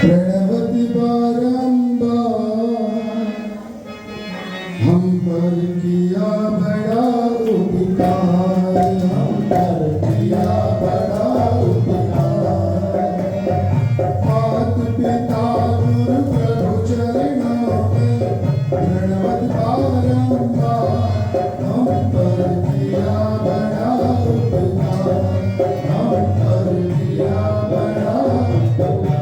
प्रणवति बारंबार हम पर किया बड़ा उपकार, हम पर किया बड़ा उपकार। मात पिता गुरु प्रभु चरणों में प्रणवति बारंबार हम पर किया बड़ा उपकार, हम पर किया बड़ा उपकार।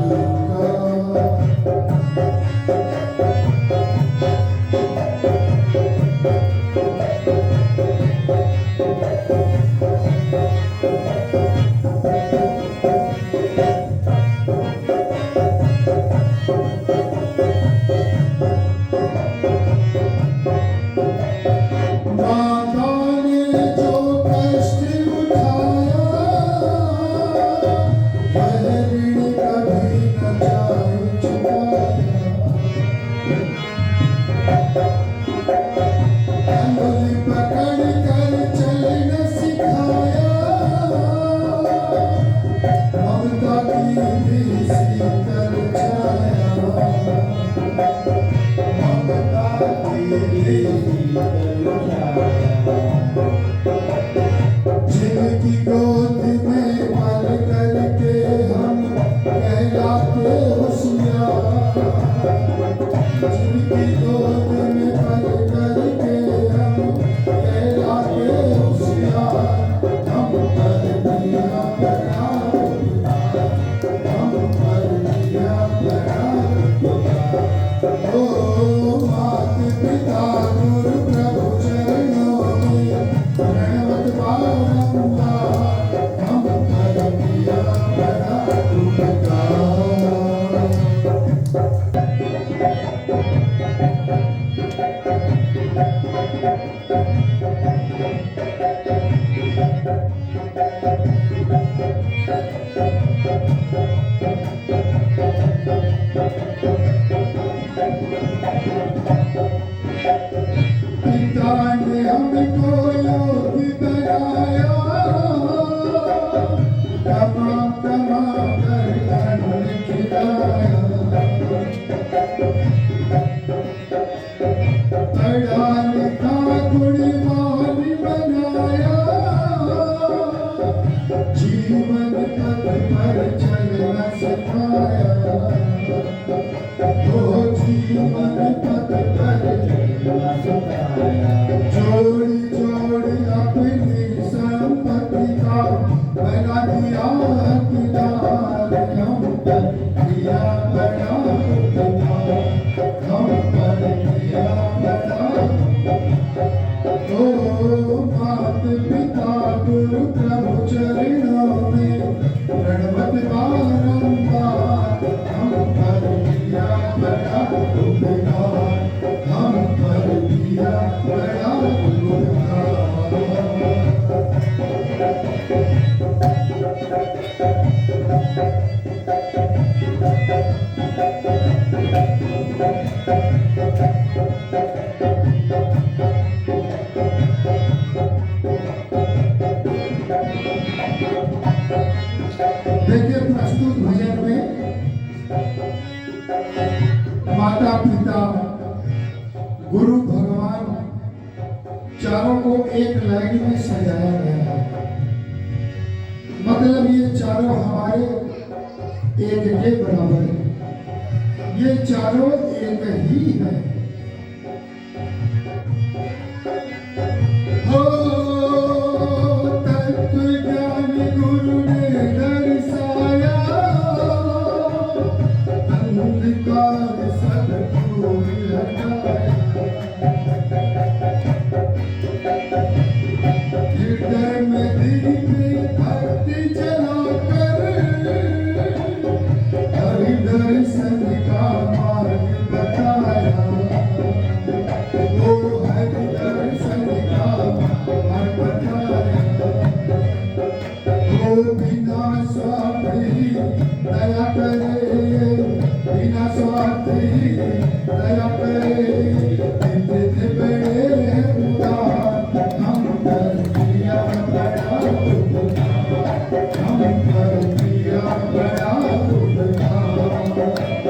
जिनकी गोद में पल करके हम कहलाते होशियार, जिनकी गोद में पल करके हम कहलाते होशियार। हम पर दिया बड़ा उपकार, हम पर दिया बड़ा उपकार। ओ मात पिता गुरु प्रभु चरणों में प्रणवति बारंबार हम पर किया बड़ा उपकार। पिता ने हमको योगी बनाया, कमा कमा कर अन्न खिलाया। पढ़ा लिखा गुणवान बनाया, जीवन पथ पर चलना सिखाया। तो जीवन पथ पर चलना सिखाया। जोड़ी जोड़ी अपनी संपत्ति का बना दिया हकदार। हम पर किया बड़ा उपकार, हम पर किया बड़ा उपकार। ओ मात पिता गुरु प्रभु चरणों में प्रणवति बारंबार हम पर किया बड़ा उपकार, हम पर किया बड़ा उपकार। देखिए प्रस्तुत भजन में माता पिता गुरु भगवान चारों को एक लाइन में सजाया गया है। मतलब ये चारों हमारे एक के बराबर है, ये चारों एक ही है। हो तत्व ज्ञान गुरु ने दर्शाया, अंधकार सद्गुरु हटाया। हृदय में दीप भक्ति जलाकर हरि दर्शन का मार्ग बताया। ओ हरि दर्शन का मार्ग बताया। ओ बिना स्वार्थी दया करे, बिना स्वार्थी दया करे। नित्य बड़े उदार हम पर किया बड़ा उपकार, हम पर किया बड़ा उपकार।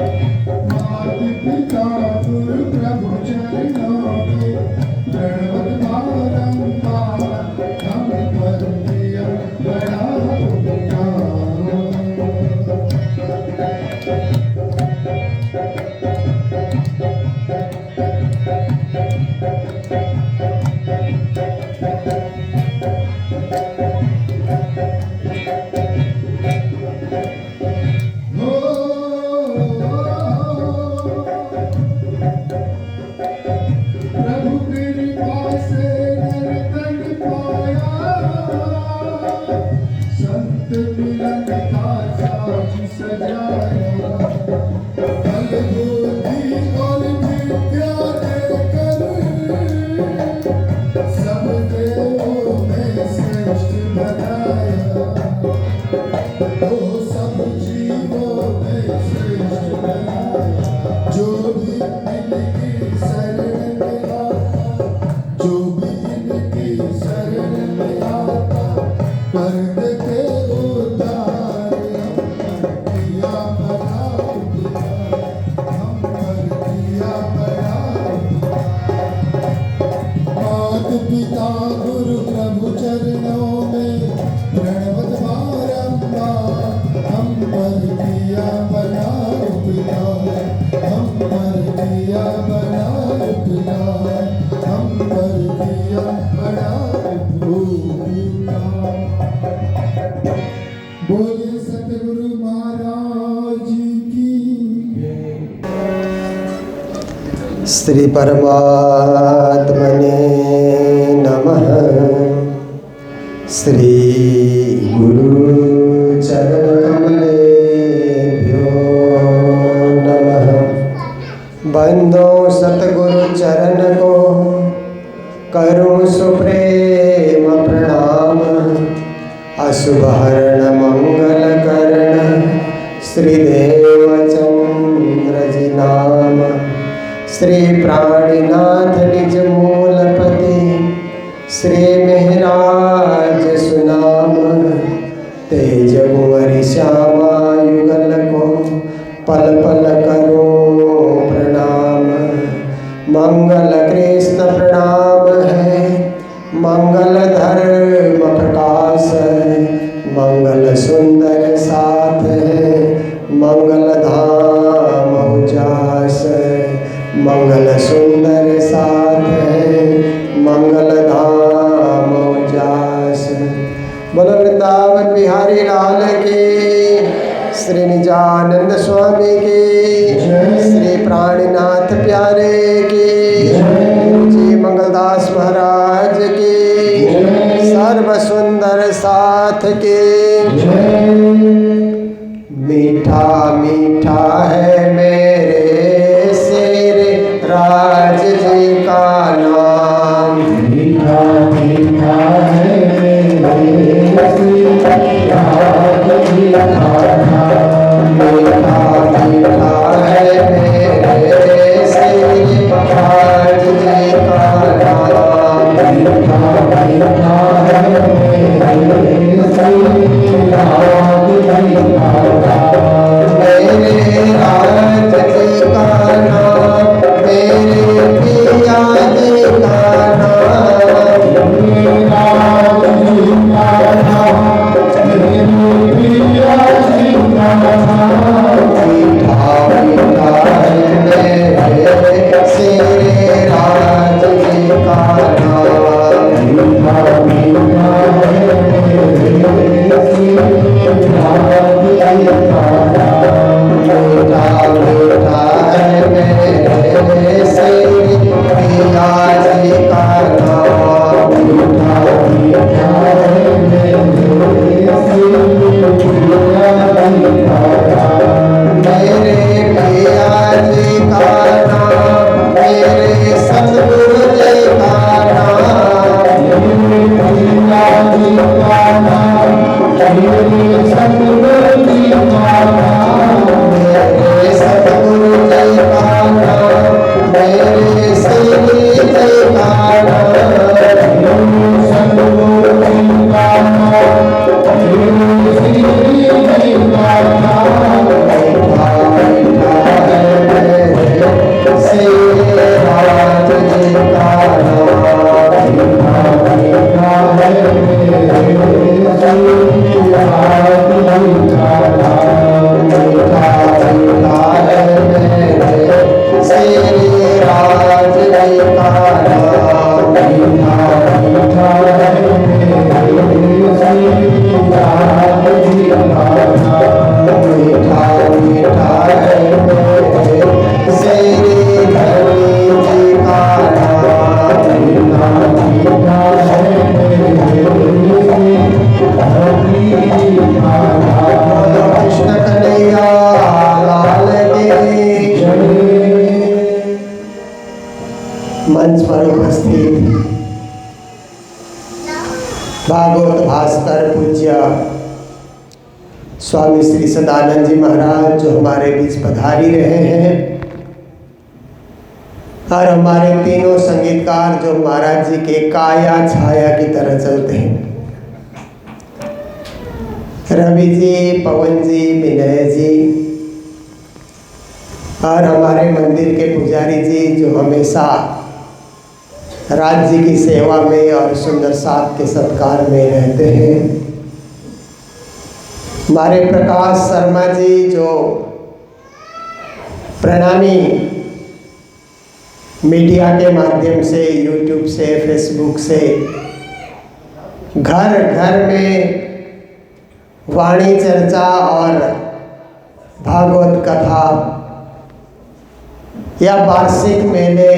पिता गुरु प्रभु चरणों में प्रणवत बारंबार हम पर किया बना उपकार, हम पर किया बना उपकार, हम पर किया बना उपकार। बोले सतगुरु महाराज की। श्री परमात्मने नमः। श्री गुरु चरणकमलेभ्यो नमः। बंदो सतगुरु चरण को करूं सुप्रेम प्रणाम। अशुभ हरण मंगल करण श्री देवचंद्र जी नाम। श्री प्राणिनाथ निज मूलपति श्री मेहराज सुनाम। तेज कुंवरी श्यामा युगल को पल पल करो प्रणाम। मंगल कृष्ण प्रणाम है, मंगल धर्म प्रकाश है, मंगल सुंदर साथ है, मंगल धाम उजास है, मंगल सुंदर साथ है, मंगल धाम उजास है। बोलो वृंदावन बिहारी लाल की, श्री निजानंद स्वामी की, श्री प्राणिनाथ प्यारे की, जी मंगलदास महाराज की, सर्व सुंदर साथ की। मीठा मीठा है मेरे शेर राज जी का नाम। मीठा मीठा है मेरे राज जी का नाम। मीठा मीठा है मेरे शेर राज जी का नाम। मीठा मीठा है मेरे राज जी का नाम। मेरे राज मंच पर उपस्थित भागवत भास्कर पूज्य स्वामी श्री सदानंद जी महाराज जो हमारे बीच पधारी रहे हैं, और हमारे तीनों संगीतकार जो महाराज जी के काया छाया की तरह चलते हैं, रवि जी, पवन जी, विनय जी, और हमारे मंदिर के पुजारी जी जो हमेशा राज्य की सेवा में और सुंदर साथ के सत्कार में रहते हैं, हमारे प्रकाश शर्मा जी जो प्रणामी मीडिया के माध्यम से, यूट्यूब से, फेसबुक से घर घर में वाणी चर्चा और भागवत कथा या वार्षिक मेले,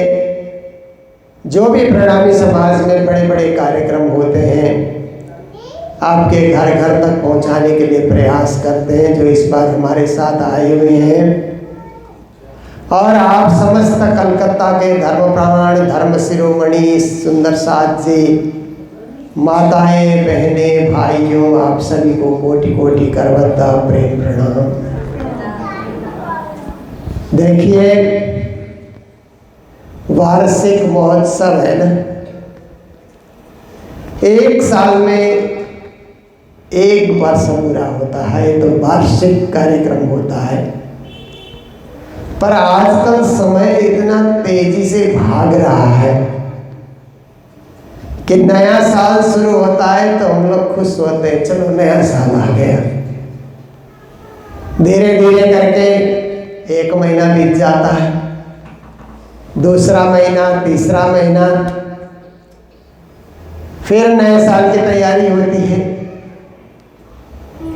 जो भी प्रणामी समाज में बड़े बड़े कार्यक्रम होते हैं, आपके घर घर तक पहुंचाने के लिए प्रयास करते हैं, जो इस बार हमारे साथ आए हुए हैं। और आप समस्त कलकत्ता के धर्म प्राण, धर्म शिरोमणि सुंदर साथ जी, माताएं, बहनें, भाइयों, आप सभी को कोटि कोटि करवत्ता प्रेम प्रणाम। देखिए, वार्षिक महोत्सव है ना, एक साल में एक वर्ष पूरा होता है तो वार्षिक कार्यक्रम होता है। पर आजकल समय इतना तेजी से भाग रहा है कि नया साल शुरू होता है तो हम लोग खुश होते हैं, चलो नया साल आ गया। धीरे धीरे करके एक महीना बीत जाता है, दूसरा महीना, तीसरा महीना, फिर नए साल की तैयारी होती है।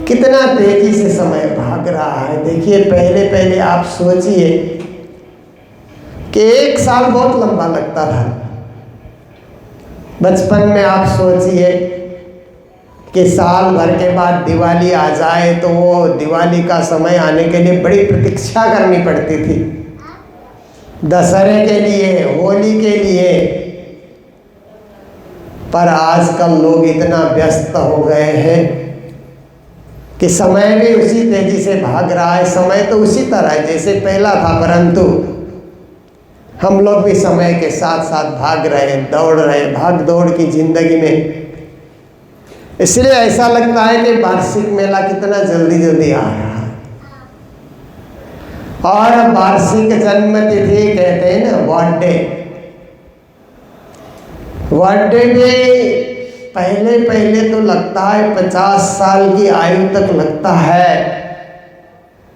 कितना तेजी से समय भाग रहा है। देखिए, पहले पहले आप सोचिए कि एक साल बहुत लंबा लगता था। बचपन में आप सोचिए कि साल भर के बाद दिवाली आ जाए तो वो दिवाली का समय आने के लिए बड़ी प्रतीक्षा करनी पड़ती थी, दशहरे के लिए, होली के लिए। पर आजकल लोग इतना व्यस्त हो गए हैं कि समय भी उसी तेजी से भाग रहा है। समय तो उसी तरह है जैसे पहला था, परंतु हम लोग भी समय के साथ साथ भाग रहे हैं, दौड़ रहे हैं, भाग दौड़ की जिंदगी में। इसलिए ऐसा लगता है कि वार्षिक मेला कितना जल्दी जल्दी आ रहा है। और वार्षिक जन्म तिथि कहते हैं ना, बर्थडे, बर्थडे भी पहले पहले तो लगता है 50 साल की आयु तक लगता है,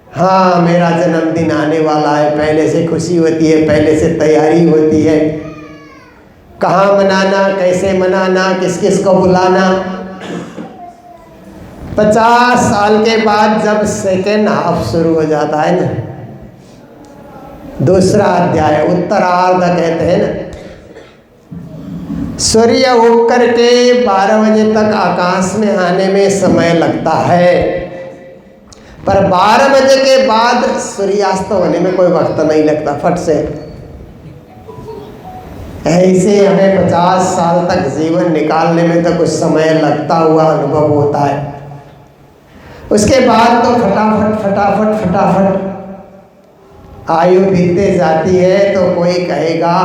हाँ मेरा जन्मदिन आने वाला है। पहले से खुशी होती है, पहले से तैयारी होती है, कहाँ मनाना, कैसे मनाना, किस किस को बुलाना। 50 साल के बाद जब सेकेंड हाफ शुरू हो जाता है ना, दूसरा अध्याय, उत्तरार्ध कहते हैं ना, सूर्य उग करके 12 बजे तक आकाश में आने में समय लगता है, पर 12 बजे के बाद सूर्यास्त होने में कोई वक्त नहीं लगता, फट से। ऐसे हमें 50 साल तक जीवन निकालने में तो कुछ समय लगता हुआ अनुभव होता है। उसके बाद तो फटाफट फटाफट फटाफट आयु बीतते जाती है। तो कोई कहेगा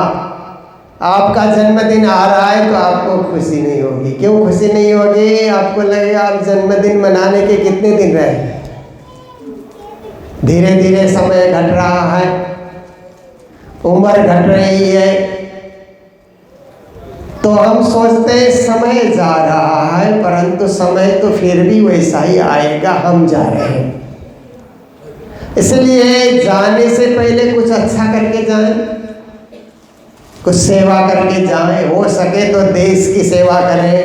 आपका जन्मदिन आ रहा है तो आपको खुशी नहीं होगी। क्यों खुशी नहीं होगी? आपको लगेगा आप जन्मदिन मनाने के कितने दिन रहे। धीरे धीरे समय घट रहा है, उम्र घट रही है, तो हम सोचते हैं समय जा रहा है, परंतु समय तो फिर भी वैसा ही आएगा, हम जा रहे हैं। इसलिए जाने से पहले कुछ अच्छा करके जाएं, कुछ सेवा करके जाएं। हो सके तो देश की सेवा करें।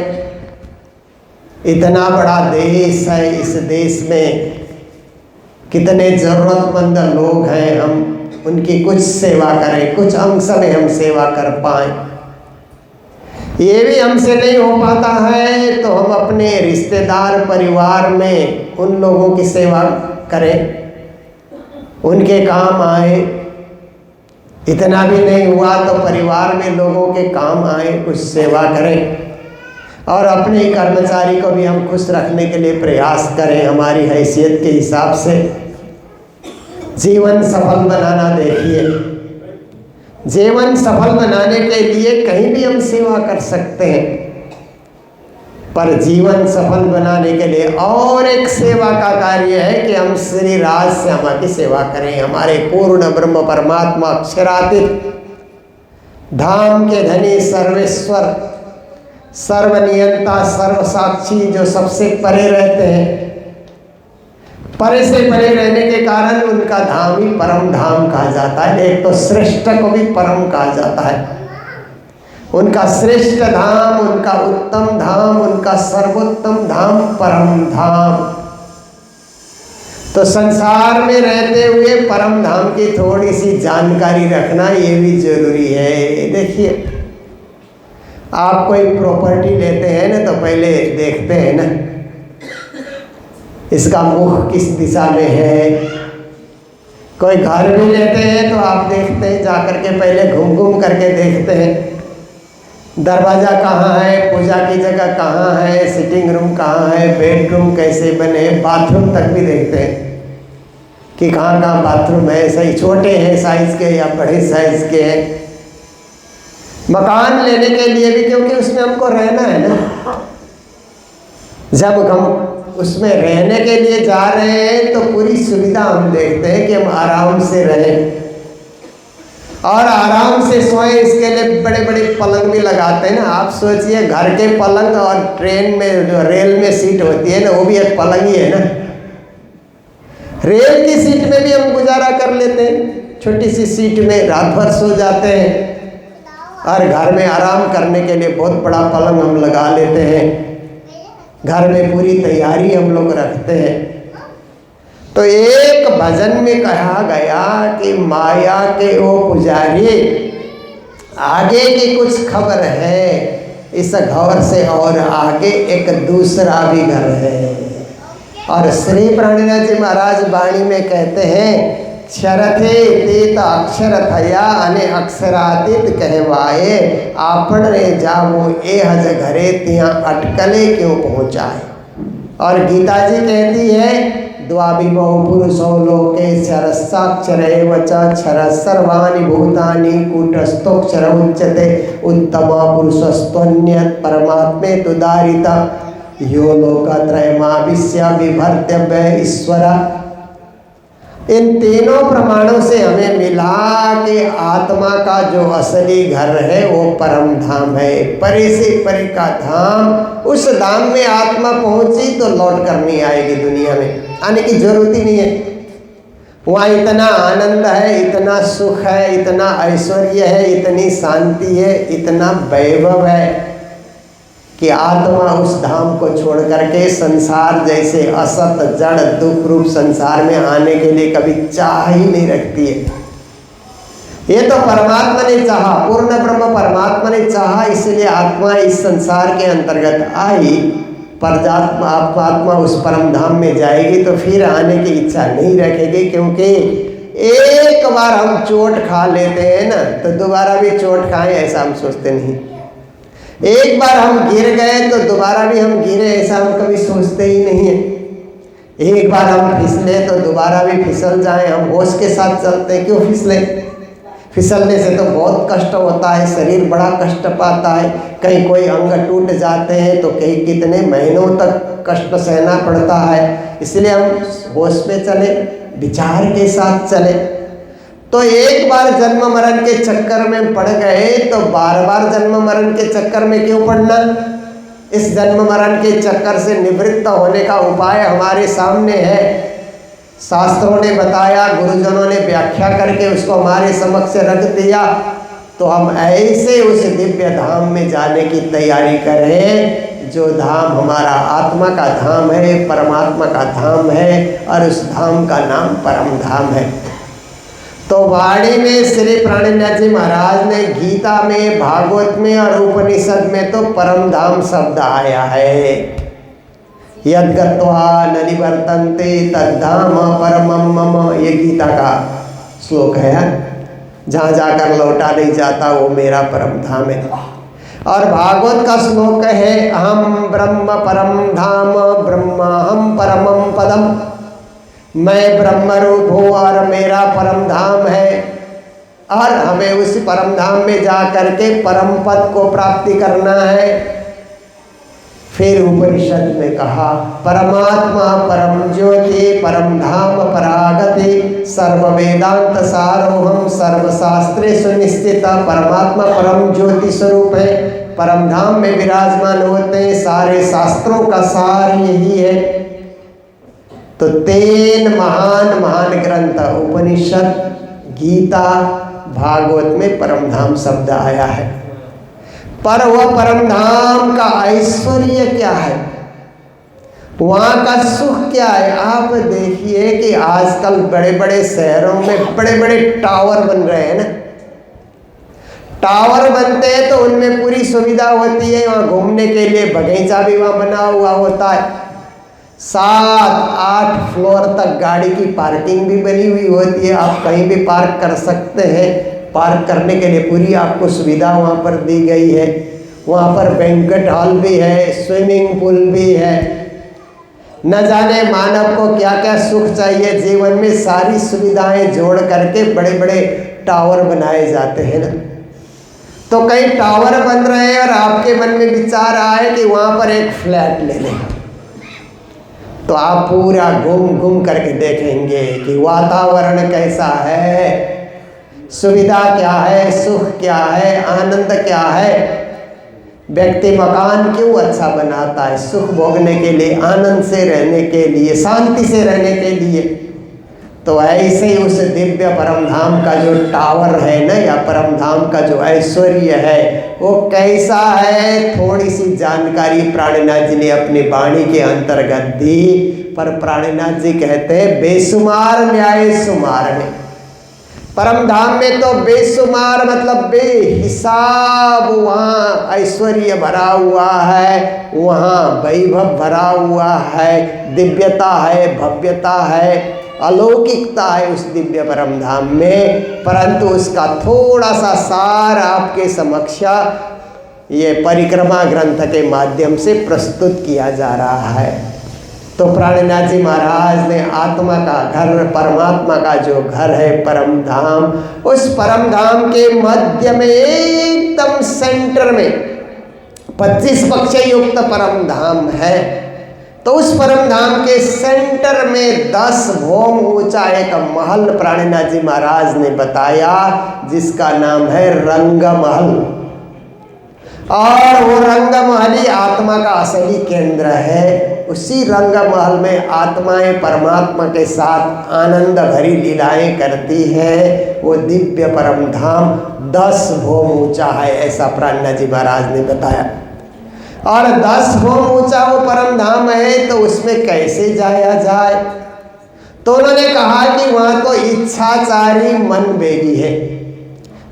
इतना बड़ा देश है, इस देश में कितने ज़रूरतमंद लोग हैं, हम उनकी कुछ सेवा करें, कुछ अंश में हम सेवा कर पाएँ। ये भी हमसे नहीं हो पाता है तो हम अपने रिश्तेदार परिवार में उन लोगों की सेवा करें, उनके काम आए। इतना भी नहीं हुआ तो परिवार में लोगों के काम आए, कुछ सेवा करें और अपने ही कर्मचारी को भी हम खुश रखने के लिए प्रयास करें। हमारी हैसियत के हिसाब से जीवन सफल बनाना देखिए, जीवन सफल बनाने के लिए कहीं भी हम सेवा कर सकते हैं, पर जीवन सफल बनाने के लिए और एक सेवा का कार्य है कि हम श्री राज श्यामा की सेवा करें। हमारे पूर्ण ब्रह्म परमात्मा अक्षरातीत धाम के धनी सर्वेश्वर सर्वनियंता सर्वसाक्षी जो सबसे परे रहते हैं, परे से परे रहने के कारण उनका धाम ही परम धाम कहा जाता है। एक तो श्रेष्ठ को भी परम कहा जाता है। उनका श्रेष्ठ धाम, उनका उत्तम धाम, उनका सर्वोत्तम धाम परम धाम। तो संसार में रहते हुए परम धाम की थोड़ी सी जानकारी रखना ये भी जरूरी है। देखिए, आप कोई प्रॉपर्टी लेते हैं ना तो पहले देखते हैं ना इसका मुख किस दिशा में है। कोई घर भी लेते हैं तो आप देखते हैं, जाकर के पहले घूम घूम करके देखते हैं दरवाज़ा कहाँ है, पूजा की जगह कहाँ है, सिटिंग रूम कहाँ है, बेडरूम कैसे बने, बाथरूम तक भी देखते हैं कि कहाँ कहाँ बाथरूम है, सही छोटे हैं साइज़ के या बड़े साइज़ के हैं। मकान लेने के लिए भी, क्योंकि उसमें हमको रहना है ना, जब हम उसमें रहने के लिए जा रहे हैं तो पूरी सुविधा हम देखते हैं कि हम आराम से रहें और आराम से सोएं। इसके लिए बड़े बड़े पलंग भी लगाते हैं ना। आप सोचिए, घर के पलंग और ट्रेन में जो रेल में सीट होती है ना, वो भी एक पलंग ही है ना। रेल की सीट में भी हम गुजारा कर लेते हैं, छोटी सी सीट में रात भर सो जाते हैं, और घर में आराम करने के लिए बहुत बड़ा पलंग हम लगा लेते हैं। घर में पूरी तैयारी हम लोग रखते हैं। तो एक भजन में कहा गया कि माया के वो पुजारी, आगे की कुछ खबर है, इस घर से और आगे एक दूसरा भी घर है। और श्री प्राणनाथ जी महाराज वाणी में कहते हैं, क्षरथे तीत अक्षर थया अने अक्षरातीत कहवाए, आपण रे जावो ए हज घरे तिया अटकले क्यों पहुँचाए। और गीता जी कहती है, द्वाविभौ पुरुषो लोके क्षरस्साक्षर एव च क्षर सर्वाणि भूतानि कूटस्थोक्षर उच्यते उत्तम पुरुषस्त्वन्यत् परमात्मे तुदारिता यो लोकत्रयमाविश्य बिभर्त्य ईश्वरा। इन तीनों प्रमाणों से हमें मिला कि आत्मा का जो असली घर है वो परम धाम है, परे से परे का धाम। उस धाम में आत्मा पहुंची तो लौट कर नहीं आएगी, दुनिया में आने की जरूरत ही नहीं है। वहाँ इतना आनंद है, इतना सुख है, इतना ऐश्वर्य है, इतनी शांति है, इतना वैभव है कि आत्मा उस धाम को छोड़ करके संसार जैसे असत जड़ दुख रूप संसार में आने के लिए कभी चाह ही नहीं रखती है। ये तो परमात्मा ने चाहा, पूर्ण ब्रह्म परमात्मा ने चाहा, इसलिए आत्मा इस संसार के अंतर्गत आई। पर आत्मा उस परम धाम में जाएगी तो फिर आने की इच्छा नहीं रखेगी, क्योंकि एक बार हम चोट खा लेते हैं ना तो दोबारा भी चोट खाएं ऐसा हम सोचते नहीं। एक बार हम गिर गए तो दोबारा भी हम गिरे ऐसा हम कभी सोचते ही नहीं है। एक बार हम फिसले तो दोबारा भी फिसल जाएं, हम होश के साथ चलते हैं। क्यों फिसले? फिसलने से तो बहुत कष्ट होता है, शरीर बड़ा कष्ट पाता है। कहीं कोई अंग टूट जाते हैं तो कहीं कितने महीनों तक कष्ट सहना पड़ता है। इसलिए हम होश में चले, विचार के साथ चले। तो एक बार जन्म मरण के चक्कर में पड़ गए तो बार बार जन्म मरण के चक्कर में क्यों पड़ना। इस जन्म मरण के चक्कर से निवृत्त होने का उपाय हमारे सामने है, शास्त्रों ने बताया, गुरुजनों ने व्याख्या करके उसको हमारे समक्ष रख दिया। तो हम ऐसे उस दिव्य धाम में जाने की तैयारी करें जो धाम हमारा आत्मा का धाम है, परमात्मा का धाम है, और उस धाम का नाम परम धाम है। तो वाणी में श्री प्राणनाथ जी महाराज ने गीता में, भागवत में और उपनिषद में तो परम धाम शब्द आया है। यद्गत्वा न निवर्तन्ते तद्धाम परमं मम, ये गीता का श्लोक है। जहाँ जाकर लौटा नहीं जाता वो मेरा परम धाम है। और भागवत का श्लोक है, अहम ब्रह्म परम धाम ब्रह्माहम परमम पदम, मैं ब्रह्म रूप हूँ और मेरा परम धाम है। और हमें उस परम धाम में जा करके परम पद को प्राप्ति करना है। फिर उपनिषद में कहा, परमात्मा परम ज्योति परम धाम परागति सर्व वेदांत सारोहम सर्वशास्त्रे सुनिश्चित। परमात्मा परम ज्योति स्वरूप है, परम धाम में विराजमान होते हैं, सारे शास्त्रों का सार यही है। तो 3 महान महान ग्रंथ उपनिषद, गीता, भागवत में परम धाम शब्द आया है। पर वह परम धाम का ऐश्वर्य क्या है, वहाँ का सुख क्या है? आप देखिए कि आजकल बड़े बड़े शहरों में बड़े बड़े टावर बन रहे हैं ना। टावर बनते हैं तो उनमें पूरी सुविधा होती है, वहाँ घूमने के लिए बगीचा भी वहाँ बना हुआ होता है, 7-8 फ्लोर तक गाड़ी की पार्किंग भी बनी हुई होती है, आप कहीं भी पार्क कर सकते हैं। पार्क करने के लिए पूरी आपको सुविधा वहाँ पर दी गई है। वहाँ पर बैंक्वेट हॉल भी है, स्विमिंग पूल भी है। न जाने मानव को क्या क्या सुख चाहिए जीवन में, सारी सुविधाएं जोड़ करके बड़े बड़े टावर बनाए जाते हैं ना। तो कई टावर बन रहे हैं और आपके मन में विचार आए कि वहाँ पर एक फ्लैट ले लें, तो आप पूरा घूम घूम करके देखेंगे कि वातावरण कैसा है, सुविधा क्या है, सुख क्या है, आनंद क्या है। व्यक्ति मकान क्यों अच्छा बनाता है? सुख भोगने के लिए, आनंद से रहने के लिए, शांति से रहने के लिए। तो ऐसे ही उस दिव्य परम धाम का जो टावर है ना, या परम धाम का जो ऐश्वर्य है वो कैसा है, थोड़ी सी जानकारी प्राणनाथ जी ने अपनी वाणी के अंतर्गत दी। पर प्राणनाथ जी कहते हैं, बेसुमार न्याय सुमार है। परम धाम में तो बेसुमार मतलब बेहिसाब वहाँ ऐश्वर्य भरा हुआ है, वहाँ वैभव भरा हुआ है, दिव्यता है, भव्यता है, अलौकिकता है उस दिव्य परम धाम में। परंतु उसका थोड़ा सा सार आपके समक्ष ये परिक्रमा ग्रंथ के माध्यम से प्रस्तुत किया जा रहा है। तो प्राणनाथ जी महाराज ने आत्मा का घर, परमात्मा का जो घर है परम धाम, उस परम धाम के मध्य में एकदम सेंटर में 25 पक्ष युक्त परम धाम है। तो उस परम धाम के सेंटर में 10 भौम ऊंचा एक महल प्राणनाथ जी महाराज ने बताया, जिसका नाम है रंग महल। और वो रंग महल ही आत्मा का असली केंद्र है। उसी रंग महल में आत्माएं परमात्मा के साथ आनंद भरी लीलाएं करती हैं। वो दिव्य परम धाम 10 भौम ऊंचा है, ऐसा प्राणनाथ जी महाराज ने बताया। और 10 भौम ऊंचा वो परम धाम है, तो उसमें कैसे जाया जाए? तो उन्होंने कहा कि वहाँ तो इच्छाचारी मन वेगी है।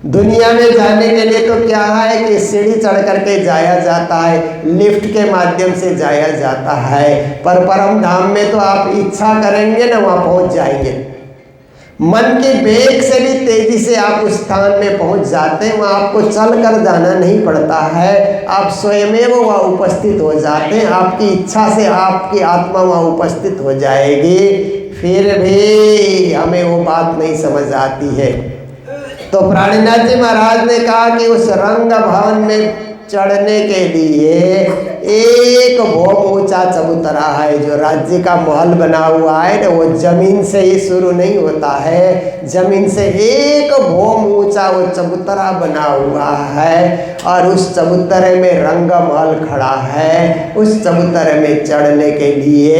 दुनिया में जाने के लिए तो क्या है कि सीढ़ी चढ़ करके जाया जाता है, लिफ्ट के माध्यम से जाया जाता है। पर परम धाम में तो आप इच्छा करेंगे ना, वहाँ पहुँच जाएंगे। मन के वेग से भी तेजी से आप उस स्थान में पहुँच जाते हैं। वहाँ आपको चल कर जाना नहीं पड़ता है, आप स्वयमेव वहाँ उपस्थित हो जाते हैं। आपकी इच्छा से आपकी आत्मा वहाँ उपस्थित हो जाएगी। फिर भी हमें वो बात नहीं समझ आती है। तो प्राणनाथ जी महाराज ने कहा कि उस रंग भवन में चढ़ने के लिए एक भौम ऊंचा चबूतरा है। जो राज्य का महल बना हुआ है ना, वो जमीन से ही शुरू नहीं होता है, जमीन से एक भौम ऊंचा वो चबूतरा बना हुआ है। और उस चबूतरे में रंग महल खड़ा है। उस चबूतरे में चढ़ने के लिए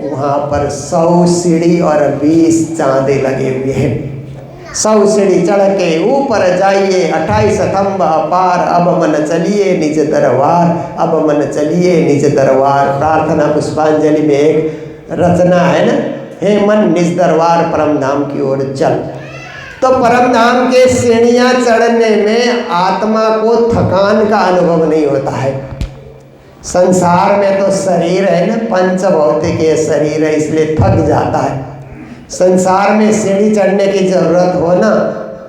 वहाँ पर 100 सीढ़ी और 20 चांदे लगे हुए हैं। 100 सीढ़ी चढ़ के ऊपर जाइए, 28 स्तंभ अपार, अब मन चलिए निज दरबार, अब मन चलिए निज दरबार। प्रार्थना पुष्पांजलि में एक रचना है ना, हे मन निज दरबार परम धाम की ओर चल। तो परम धाम के सीढ़ियाँ चढ़ने में आत्मा को थकान का अनुभव नहीं होता है। संसार में तो शरीर है ना, पंच भौतिक शरीर है, इसलिए थक जाता है। संसार में सीढ़ी चढ़ने की जरूरत हो ना,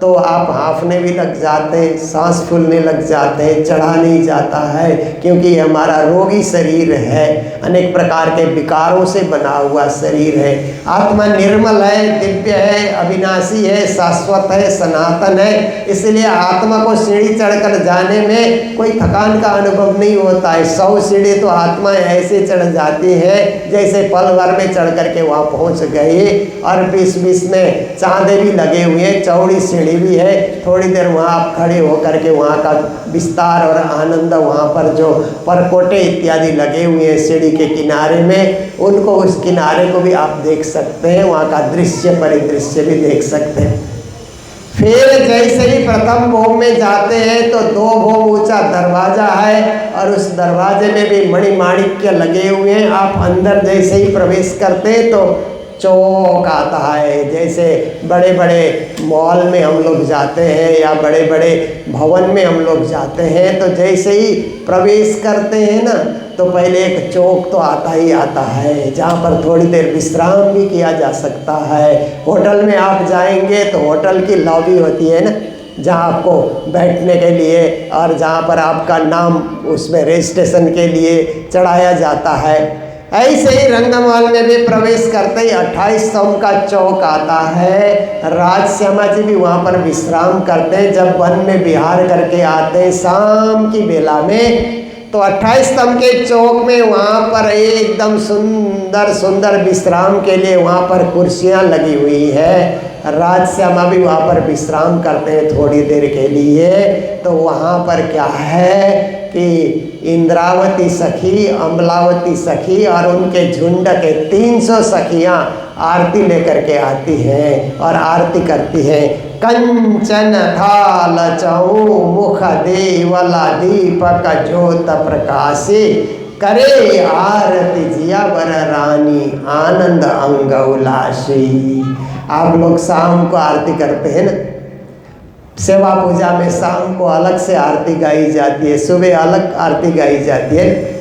तो आप हांफने भी लग जाते हैं, सांस फूलने लग जाते हैं, चढ़ा नहीं जाता है, क्योंकि ये हमारा रोगी शरीर है, अनेक प्रकार के विकारों से बना हुआ शरीर है। आत्मा निर्मल है, दिव्य है, अविनाशी है, शाश्वत है, सनातन है। इसलिए आत्मा को सीढ़ी चढ़कर जाने में कोई थकान का अनुभव नहीं होता है। 100 सीढ़ी तो आत्मा ऐसे चढ़ जाती है जैसे पल भर में चढ़ करके वहाँ पहुँच गए। और बीच में चाँदे भी लगे हुए हैं, चौड़ी सीढ़ी भी है, थोड़ी देर वहाँ आप खड़े होकर के वहाँ का विस्तार और आनंद, वहाँ पर जो परकोटे इत्यादि लगे हुए हैं सीढ़ी के किनारे में, उनको, उस किनारे को भी आप देख सकते हैं, वहाँ का दृश्य परिदृश्य भी देख सकते हैं। फिर जैसे ही प्रथम भोग में जाते हैं तो 2 भोग ऊंचा दरवाजा है और उस दरवाजे में भी मणिमाणिक्य लगे हुए हैं। आप अंदर जैसे ही प्रवेश करते हैं तो चौक आता है। जैसे बड़े बड़े मॉल में हम लोग जाते हैं या बड़े बड़े भवन में हम लोग जाते हैं तो जैसे ही प्रवेश करते हैं ना तो पहले एक चौक तो आता ही आता है, जहाँ पर थोड़ी देर विश्राम भी किया जा सकता है। होटल में आप जाएंगे तो होटल की लॉबी होती है ना, जहाँ आपको बैठने के लिए और जहाँ पर आपका नाम उसमें रजिस्ट्रेशन के लिए चढ़ाया जाता है। ऐसे ही रंगमहल में भी प्रवेश करते ही 28 स्तंभ का चौक आता है। राजश्यामा जी भी वहाँ पर विश्राम करते हैं जब वन में विहार करके आते हैं शाम की बेला में। तो 28 स्तंभ के चौक में वहाँ पर एकदम सुंदर सुंदर विश्राम के लिए वहाँ पर कुर्सियाँ लगी हुई है। राजश्यामा भी वहाँ पर विश्राम करते हैं थोड़ी देर के लिए। तो वहाँ पर क्या है कि इंद्रावती सखी, अमलावती सखी और उनके झुंड के 300 सखियाँ आरती लेकर के आती हैं और आरती करती हैं। कंचन थाल चऊ मुख देवला दीपक ज्योत प्रकाशे करे आरती जिया बर रानी आनंद अंग उल्लासी। आप लोग शाम को आरती करते हैं ना, सेवा पूजा में शाम को अलग से आरती गाई जाती है, सुबह अलग आरती गाई जाती है।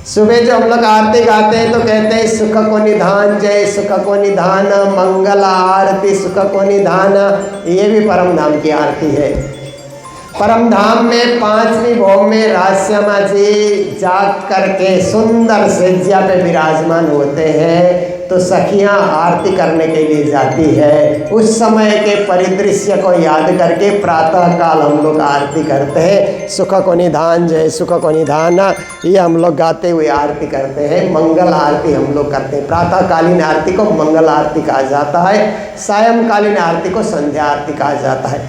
सुबह जो हम लोग आरती गाते हैं तो कहते हैं सुख को निधान, जय सुख को निधान, मंगल आरती सुख को निधान। ये भी परम धाम की आरती है। परम धाम में 5वीं भोग में राजश्यामा जी जाग करके सुंदर सज्जा पे विराजमान होते हैं तो सखियां आरती करने के लिए जाती है। उस समय के परिदृश्य को याद करके प्रातः काल हम लोग आरती करते हैं। सुख को निधान, जय सुख को निधान, ये हम लोग गाते हुए आरती करते हैं। मंगल आरती हम लोग करते हैं। प्रातःकालीन आरती को मंगल आरती कहा जाता है, सायंकालीन आरती को संध्या आरती कहा जाता है।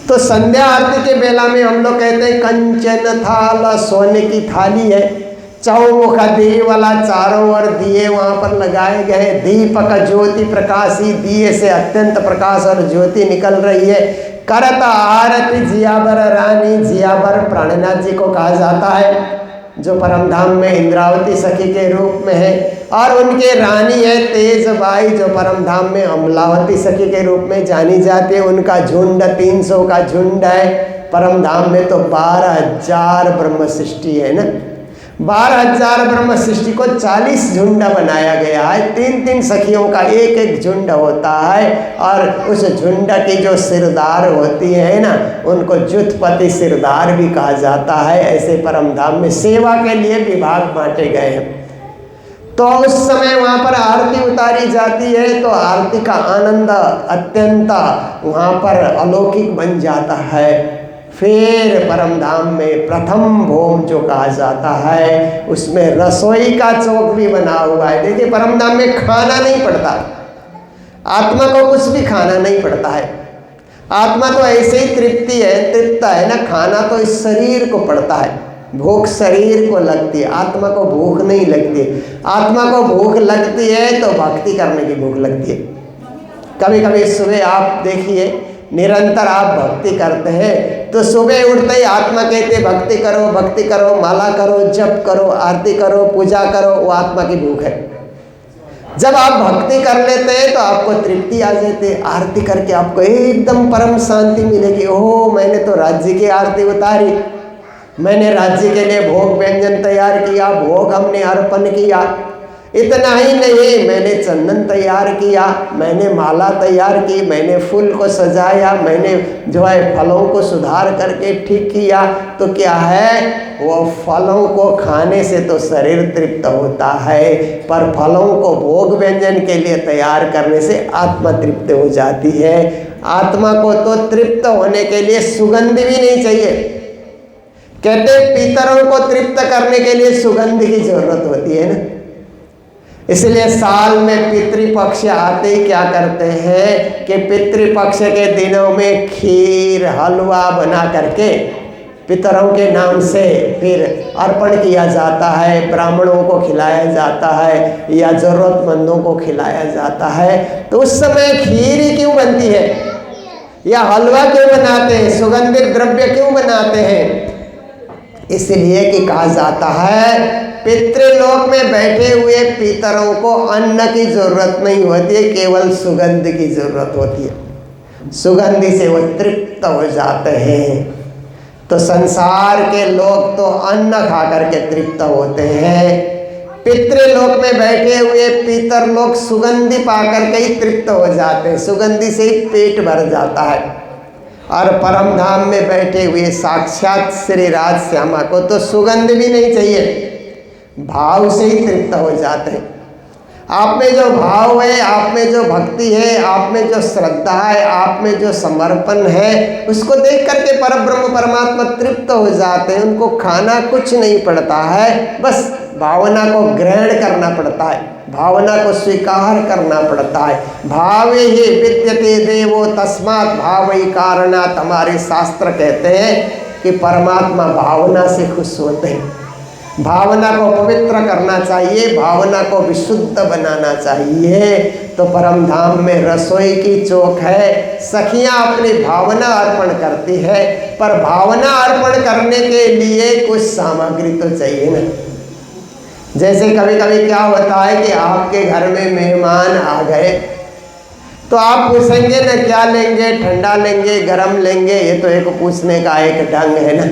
तो संध्या आरती के बेला में हम लोग कहते हैं कंचन थाल, सोने की थाली है, चौमुख दीवला, चारों ओर दिए वहाँ पर लगाए गए, दीपक ज्योति प्रकाशी, दिए से अत्यंत प्रकाश और ज्योति निकल रही है। करत आरती जियाबर रानी, जियाबर प्राणनाथ जी को कहा जाता है जो परमधाम में इंद्रावती सखी के रूप में है, और उनके रानी है तेजबाई जो परमधाम में अमलावती सखी के रूप में जानी जाती है। उनका झुंड 300 का झुंड है। परमधाम में तो 12,000 ब्रह्म सृष्टि है ना, 12,000 ब्रह्म सृष्टि को 40 झुंड बनाया गया है। 3-3 सखियों का एक एक झुंड होता है और उस झुंड की जो सिरदार होती है ना, उनको जुथपति सिरदार भी कहा जाता है। ऐसे परमधाम में सेवा के लिए विभाग बांटे गए हैं। तो उस समय वहाँ पर आरती उतारी जाती है तो आरती का आनंद अत्यंत वहाँ पर अलौकिक बन जाता है। फिर परमधाम में प्रथम भोग जो कहा जाता है उसमें रसोई का चौक भी बना हुआ है। देखिए परमधाम में खाना नहीं पड़ता, आत्मा को कुछ भी खाना नहीं पड़ता है। आत्मा तो ऐसे ही तृप्ति है, तृप्त है ना, खाना तो इस शरीर को पड़ता है, भूख शरीर को लगती है, आत्मा को भूख नहीं लगती। आत्मा को भूख लगती है तो भक्ति करने की भूख लगती है। कभी कभी सुबह आप देखिए निरंतर आप भक्ति करते हैं तो सुबह उठते ही आत्मा कहते भक्ति करो, भक्ति करो, माला करो, जप करो, आरती करो, पूजा करो, वो आत्मा की भूख है। जब आप भक्ति कर लेते हैं तो आपको तृप्ति आ जाती है। आरती करके आपको एकदम परम शांति मिलेगी। ओह मैंने तो राज्य की आरती उतारी, मैंने राज्य के लिए भोग व्यंजन तैयार किया, भोग हमने अर्पण किया, इतना ही नहीं, मैंने चंदन तैयार किया, मैंने माला तैयार की, मैंने फूल को सजाया, मैंने जो है फलों को सुधार करके ठीक किया, तो क्या है, वो फलों को खाने से तो शरीर तृप्त होता है, पर फलों को भोग व्यंजन के लिए तैयार करने से आत्मा तृप्त हो जाती है। आत्मा को तो तृप्त होने के लिए सुगंध भी नहीं चाहिए। कहते पितरों को तृप्त करने के लिए सुगंध की जरूरत होती है ना, इसलिए साल में पितृपक्ष आते ही क्या करते हैं कि पितृपक्ष के दिनों में खीर हलवा बना करके पितरों के नाम से फिर अर्पण किया जाता है, ब्राह्मणों को खिलाया जाता है या ज़रूरतमंदों को खिलाया जाता है। तो उस समय खीर ही क्यों बनती है या हलवा क्यों बनाते हैं, सुगंधित द्रव्य क्यों बनाते हैं? इसलिए कि कहा जाता है पितृलोक में बैठे हुए पितरों को अन्न की जरूरत नहीं होती है, केवल सुगंध की जरूरत होती है। सुगंध से वो तृप्त हो जाते हैं। तो संसार के लोग तो अन्न खा करके तृप्त होते हैं, पितृलोक में बैठे हुए पितर लोग सुगंधि पा करके ही तृप्त हो जाते हैं, सुगंधि से ही पेट भर जाता है। और परम धाम में बैठे हुए साक्षात श्री राज श्यामा को तो सुगंध भी नहीं चाहिए, भाव से ही तृप्त हो जाते हैं। आप में जो भाव है, आप में जो भक्ति है, आप में जो श्रद्धा है, आप में जो समर्पण है, उसको देख करके परब्रह्म परमात्मा तृप्त हो जाते हैं। उनको खाना कुछ नहीं पड़ता है, बस भावना को ग्रहण करना पड़ता है, भावना को स्वीकार करना पड़ता है। भावे ही विद्यते देवो तस्मात् भावई कारणात्, हमारे शास्त्र कहते हैं कि परमात्मा भावना से खुश होते हैं। भावना को पवित्र करना चाहिए, भावना को विशुद्ध बनाना चाहिए। तो परम धाम में रसोई की चौक है, सखियां अपनी भावना अर्पण करती है, पर भावना अर्पण करने के लिए कुछ सामग्री तो चाहिए ना। जैसे कभी कभी क्या होता है कि आपके घर में मेहमान आ गए तो आप पूछेंगे ना क्या लेंगे, ठंडा लेंगे, गरम लेंगे, ये तो एक पूछने का एक ढंग है ना।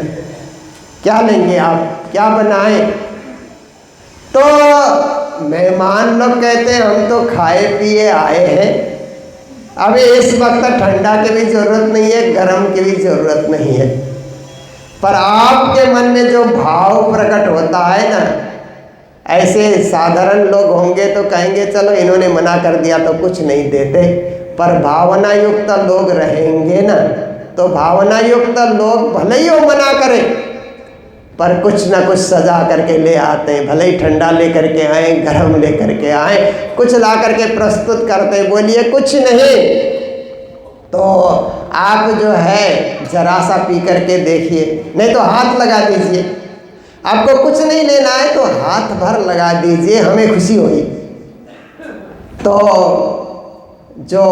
क्या लेंगे आप, क्या बनाएं? तो मेहमान लोग कहते हैं हम तो खाए पिए आए हैं, अभी इस वक्त ठंडा की भी ज़रूरत नहीं है, गरम की भी ज़रूरत नहीं है। पर आपके मन में जो भाव प्रकट होता है ना, ऐसे साधारण लोग होंगे तो कहेंगे चलो इन्होंने मना कर दिया तो कुछ नहीं देते, पर भावना युक्त लोग रहेंगे ना, तो भावना युक्त लोग भले ही वो मना करें पर कुछ ना कुछ सजा करके ले आते हैं। भले ही ठंडा ले करके आए, गरम ले करके आए, कुछ ला करके प्रस्तुत करते, बोलिए कुछ नहीं तो आप जो है जरा सा पी करके देखिए, नहीं तो हाथ लगा दीजिए। आपको कुछ नहीं लेना है तो हाथ भर लगा दीजिए, हमें खुशी होगी। तो जो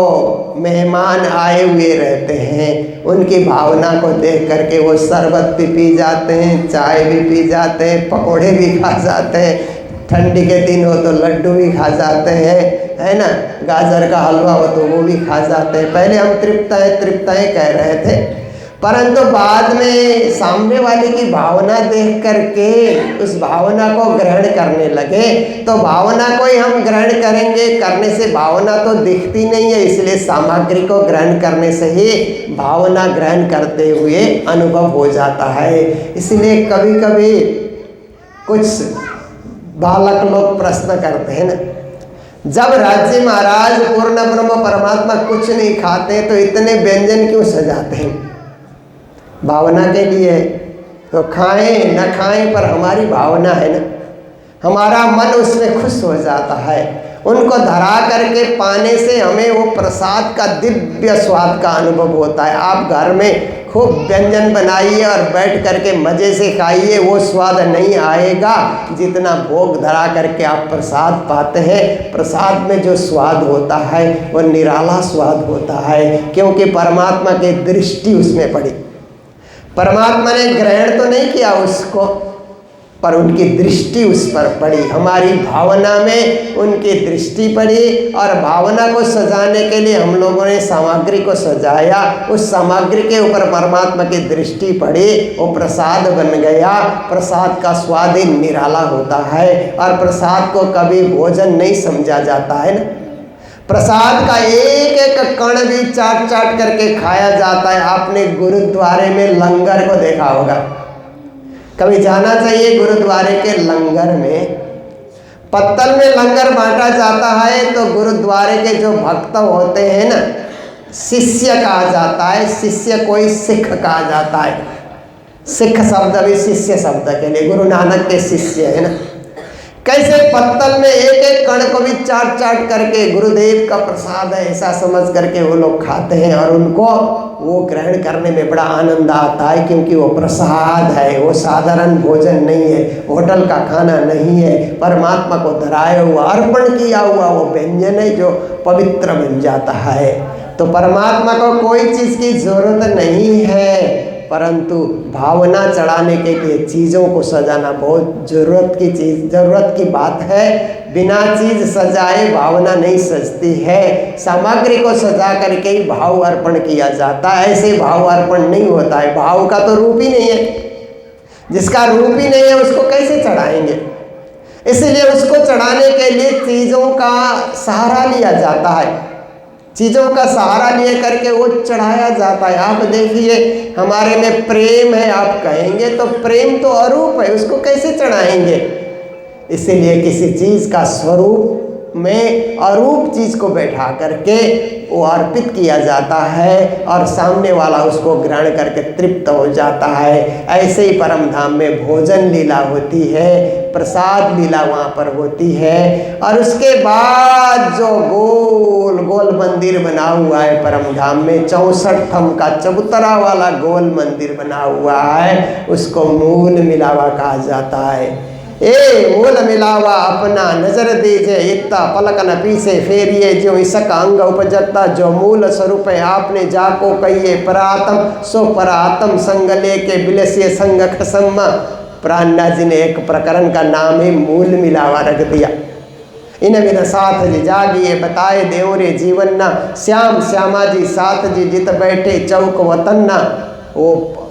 मेहमान आए हुए रहते हैं उनकी भावना को देख करके वो शरबत भी पी जाते हैं, चाय भी पी जाते हैं, पकोड़े भी खा जाते हैं, ठंडी के दिन हो तो लड्डू भी खा जाते हैं, है ना, गाजर का हलवा हो तो वो भी खा जाते हैं। पहले हम तृप्त है कह रहे थे, परंतु बाद में सामने वाले की भावना देख करके उस भावना को ग्रहण करने लगे। तो भावना को ही हम ग्रहण करेंगे, करने से भावना तो दिखती नहीं है, इसलिए सामग्री को ग्रहण करने से ही भावना ग्रहण करते हुए अनुभव हो जाता है। इसलिए कभी कभी कुछ बालक लोग प्रश्न करते हैं ना, जब राज्य महाराज पूर्ण ब्रह्म परमात्मा कुछ नहीं खाते तो इतने व्यंजन क्यों सजाते हैं? भावना के लिए। तो खाएं न खाएं पर हमारी भावना है ना, हमारा मन उसमें खुश हो जाता है। उनको धरा करके पाने से हमें वो प्रसाद का दिव्य स्वाद का अनुभव होता है। आप घर में खूब व्यंजन बनाइए और बैठ करके मज़े से खाइए, वो स्वाद नहीं आएगा जितना भोग धरा करके आप प्रसाद पाते हैं। प्रसाद में जो स्वाद होता है वो निराला स्वाद होता है, क्योंकि परमात्मा की दृष्टि उसमें पड़ी। परमात्मा ने ग्रहण तो नहीं किया उसको, पर उनकी दृष्टि उस पर पड़ी, हमारी भावना में उनकी दृष्टि पड़ी और भावना को सजाने के लिए हम लोगों ने सामग्री को सजाया, उस सामग्री के ऊपर परमात्मा की दृष्टि पड़ी, वो प्रसाद बन गया। प्रसाद का स्वाद ही निराला होता है और प्रसाद को कभी भोजन नहीं समझा जाता है ना। प्रसाद का एक एक कण भी चाट चाट करके खाया जाता है। आपने गुरुद्वारे में लंगर को देखा होगा, कभी जाना चाहिए गुरुद्वारे के लंगर में। पत्तल में लंगर बांटा जाता है तो गुरुद्वारे के जो भक्त होते हैं ना, शिष्य कहा जाता है, शिष्य कोई सिख कहा जाता है। सिख शब्द भी शिष्य शब्द के लिए, गुरु नानक के शिष्य है ना। कैसे पत्तल में एक एक कण को भी चाट चाट करके गुरुदेव का प्रसाद है ऐसा समझ करके वो लोग खाते हैं और उनको वो ग्रहण करने में बड़ा आनंद आता है, क्योंकि वो प्रसाद है, वो साधारण भोजन नहीं है, होटल का खाना नहीं है, परमात्मा को धराया हुआ अर्पण किया हुआ वो व्यंजन है जो पवित्र बन जाता है। तो परमात्मा को कोई चीज़ की जरूरत नहीं है, परंतु भावना चढ़ाने के लिए चीज़ों को सजाना बहुत ज़रूरत की बात है। बिना चीज़ सजाए भावना नहीं सजती है, सामग्री को सजा करके ही भाव अर्पण किया जाता है। ऐसे भाव अर्पण नहीं होता है, भाव का तो रूप ही नहीं है, जिसका रूप ही नहीं है उसको कैसे चढ़ाएंगे। इसलिए उसको चढ़ाने के लिए चीज़ों का सहारा लिया जाता है, चीज़ों का सहारा लिए करके वो चढ़ाया जाता है। आप देखिए हमारे में प्रेम है आप कहेंगे तो प्रेम तो अरूप है, उसको कैसे चढ़ाएंगे। इसीलिए किसी चीज़ का स्वरूप में अरूप चीज़ को बैठा करके वो अर्पित किया जाता है और सामने वाला उसको ग्रहण करके तृप्त हो जाता है। ऐसे ही परम धाम में भोजन लीला होती है, प्रसाद लीला वहाँ पर होती है। और उसके बाद जो गोल गोल मंदिर बना हुआ है परम धाम में, 64 थम का चबूतरा वाला गोल मंदिर बना हुआ है, उसको मूल मिलावा कहा जाता है। ए मूल मिलावा अपना नजर दीजिए, इतना पलक न पीछे फेरिए, जो इसका अंग उपजता जो मूल स्वरूप है आपने जाको कहिए। परातम सो परातम संग लेके बिलसिए संग खसम्मा। प्राणनाथ जी ने एक प्रकरण का नाम ही मूल मिलावा रख दिया। इन बिन साथ जी जागिए बताए देवरे जीवन ना, श्याम श्यामा जी साथ जी जित बैठे चौक वतन ना। वो